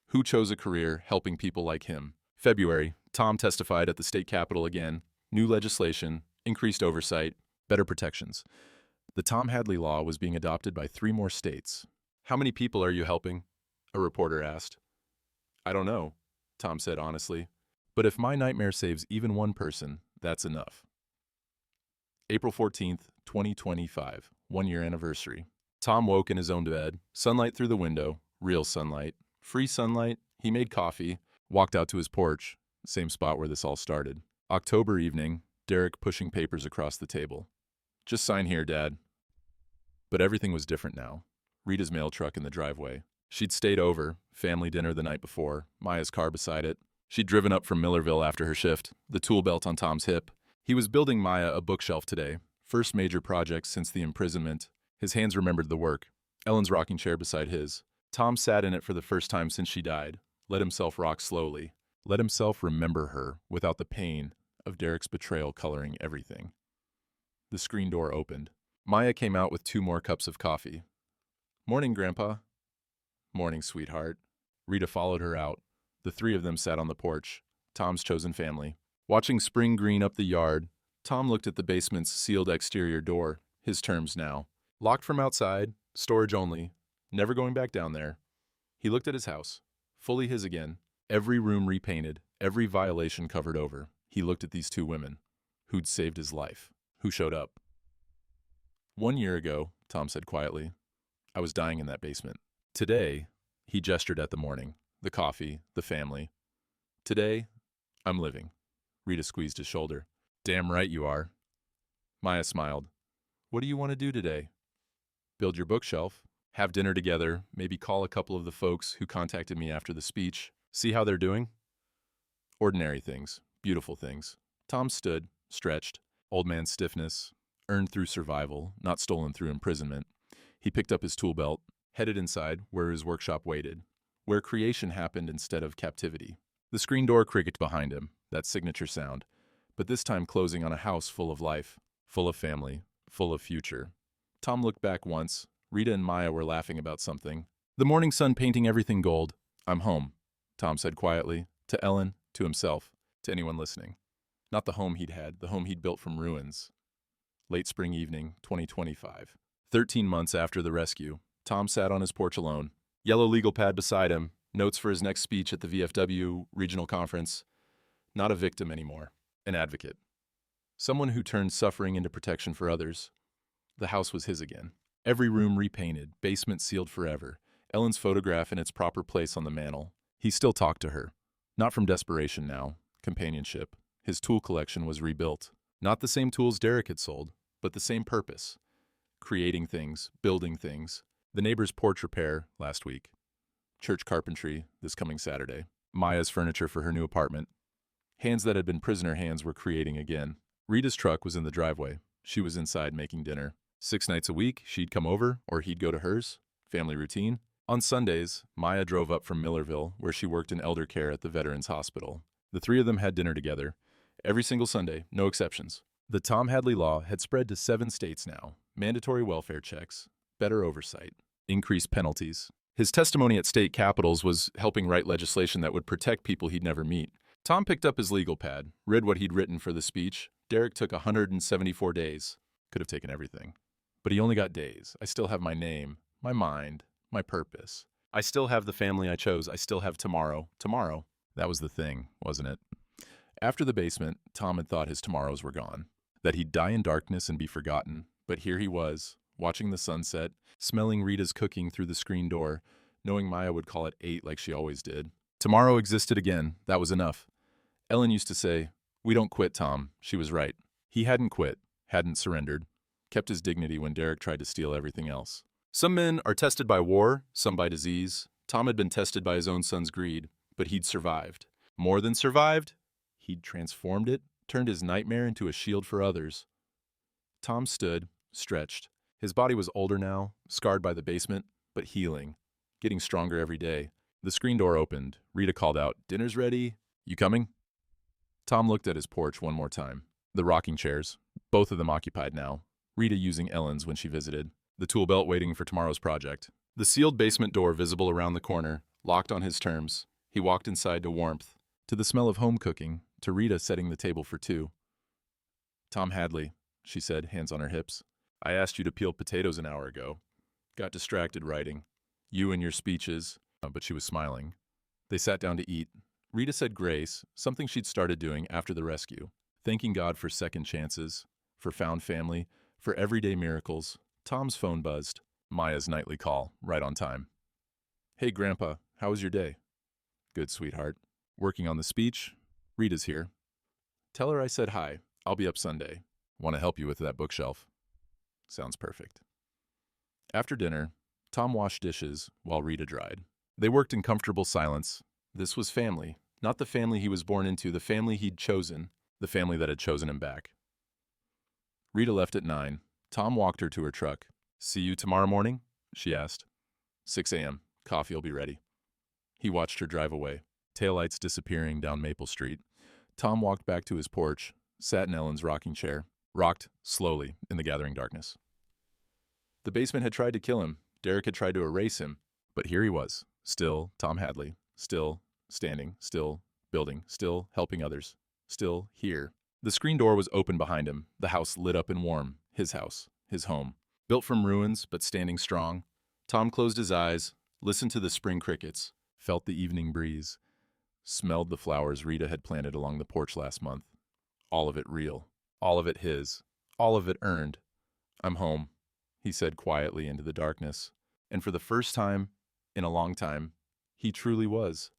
Who chose a career helping people like him? February, Tom testified at the state capitol again. New legislation, increased oversight, better protections. The Tom Hadley Law was being adopted by 3 more states. "How many people are you helping?" a reporter asked. "I don't know," Tom said honestly. "But if my nightmare saves even one person, that's enough." April 14th, 2025, 1-year anniversary. Tom woke in his own bed, sunlight through the window, real sunlight, free sunlight. He made coffee, walked out to his porch, same spot where this all started. October evening, Derek pushing papers across the table. "Just sign here, Dad." But everything was different now. Rita's mail truck in the driveway. She'd stayed over, family dinner the night before, Maya's car beside it. She'd driven up from Millerville after her shift, the tool belt on Tom's hip. He was building Maya a bookshelf today, first major project since the imprisonment. His hands remembered the work. Ellen's rocking chair beside his. Tom sat in it for the first time since she died, let himself rock slowly, let himself remember her without the pain of Derek's betrayal coloring everything. The screen door opened. Maya came out with 2 more cups of coffee. "Morning, Grandpa." "Morning, sweetheart." Rita followed her out. The 3 of them sat on the porch, Tom's chosen family. Watching spring green up the yard, Tom looked at the basement's sealed exterior door, his terms now. Locked from outside, storage only, never going back down there. He looked at his house, fully his again, every room repainted, every violation covered over. He looked at these 2 women, who'd saved his life, who showed up. 1 year ago, Tom said quietly, I was dying in that basement. Today, he gestured at the morning, the coffee, the family. Today, I'm living. Rita squeezed his shoulder. "Damn right you are." Maya smiled. "What do you want to do today?" "Build your bookshelf, have dinner together, maybe call a couple of the folks who contacted me after the speech, see how they're doing." Ordinary things, beautiful things. Tom stood, stretched, old man stiffness, earned through survival, not stolen through imprisonment. He picked up his tool belt, headed inside where his workshop waited, where creation happened instead of captivity. The screen door creaked behind him, that signature sound, but this time closing on a house full of life, full of family, full of future. Tom looked back once. Rita and Maya were laughing about something. The morning sun painting everything gold. "I'm home," Tom said quietly, to Ellen, to himself, to anyone listening. Not the home he'd had, the home he'd built from ruins. Late spring evening, 2025. 13 months after the rescue, Tom sat on his porch alone, yellow legal pad beside him, notes for his next speech at the VFW regional conference. Not a victim anymore, an advocate. Someone who turned suffering into protection for others. The house was his again. Every room repainted, basement sealed forever, Ellen's photograph in its proper place on the mantel. He still talked to her. Not from desperation now, companionship. His tool collection was rebuilt. Not the same tools Derek had sold, but the same purpose. Creating things, building things. The neighbor's porch repair last week. Church carpentry this coming Saturday. Maya's furniture for her new apartment. Hands that had been prisoner hands were creating again. Rita's truck was in the driveway. She was inside making dinner. 6 nights a week, she'd come over, or he'd go to hers. Family routine. On Sundays, Maya drove up from Millerville, where she worked in elder care at the Veterans Hospital. The 3 of them had dinner together. Every single Sunday, no exceptions. The Tom Hadley law had spread to 7 states now. Mandatory welfare checks, better oversight, increased penalties. His testimony at state capitals was helping write legislation that would protect people he'd never meet. Tom picked up his legal pad, read what he'd written for the speech. Derek took 174 days. Could have taken everything. But he only got days. I still have my name, my mind, my purpose. I still have the family I chose. I still have tomorrow. Tomorrow. That was the thing, wasn't it? After the basement, Tom had thought his tomorrows were gone, that he'd die in darkness and be forgotten. But here he was, watching the sunset, smelling Rita's cooking through the screen door, knowing Maya would call at 8 like she always did. Tomorrow existed again. That was enough. Ellen used to say, "We don't quit, Tom." She was right. He hadn't quit, hadn't surrendered, kept his dignity when Derek tried to steal everything else. Some men are tested by war, some by disease. Tom had been tested by his own son's greed, but he'd survived. More than survived, he'd transformed it, turned his nightmare into a shield for others. Tom stood, stretched. His body was older now, scarred by the basement, but healing, getting stronger every day. The screen door opened. Rita called out, "Dinner's ready. You coming?" Tom looked at his porch one more time. The rocking chairs, both of them occupied now. Rita using Ellen's when she visited. The tool belt waiting for tomorrow's project. The sealed basement door visible around the corner, locked on his terms. He walked inside to warmth, to the smell of home cooking, to Rita setting the table for 2. "Tom Hadley," she said, hands on her hips. "I asked you to peel potatoes an hour ago. Got distracted writing. You and your speeches." But she was smiling. They sat down to eat. Rita said grace, something she'd started doing after the rescue, thanking God for second chances, for found family, for everyday miracles. Tom's phone buzzed. Maya's nightly call, right on time. "Hey, Grandpa, how was your day?" "Good, sweetheart. Working on the speech? Rita's here. Tell her I said hi. I'll be up Sunday. Want to help you with that bookshelf." "Sounds perfect." After dinner, Tom washed dishes while Rita dried. They worked in comfortable silence. This was family, not the family he was born into, the family he'd chosen, the family that had chosen him back. Rita left at 9. Tom walked her to her truck. "See you tomorrow morning?" she asked. 6 a.m. Coffee will be ready. He watched her drive away, taillights disappearing down Maple Street. Tom walked back to his porch, sat in Ellen's rocking chair, rocked slowly in the gathering darkness. The basement had tried to kill him. Derek had tried to erase him. But here he was, still Tom Hadley, still standing, still building, still helping others, still here. The screen door was open behind him, the house lit up and warm, his house, his home. Built from ruins, but standing strong. Tom closed his eyes, listened to the spring crickets, felt the evening breeze, smelled the flowers Rita had planted along the porch last month. All of it real, all of it his, all of it earned. "I'm home," he said quietly into the darkness. And for the first time in a long time, he truly was.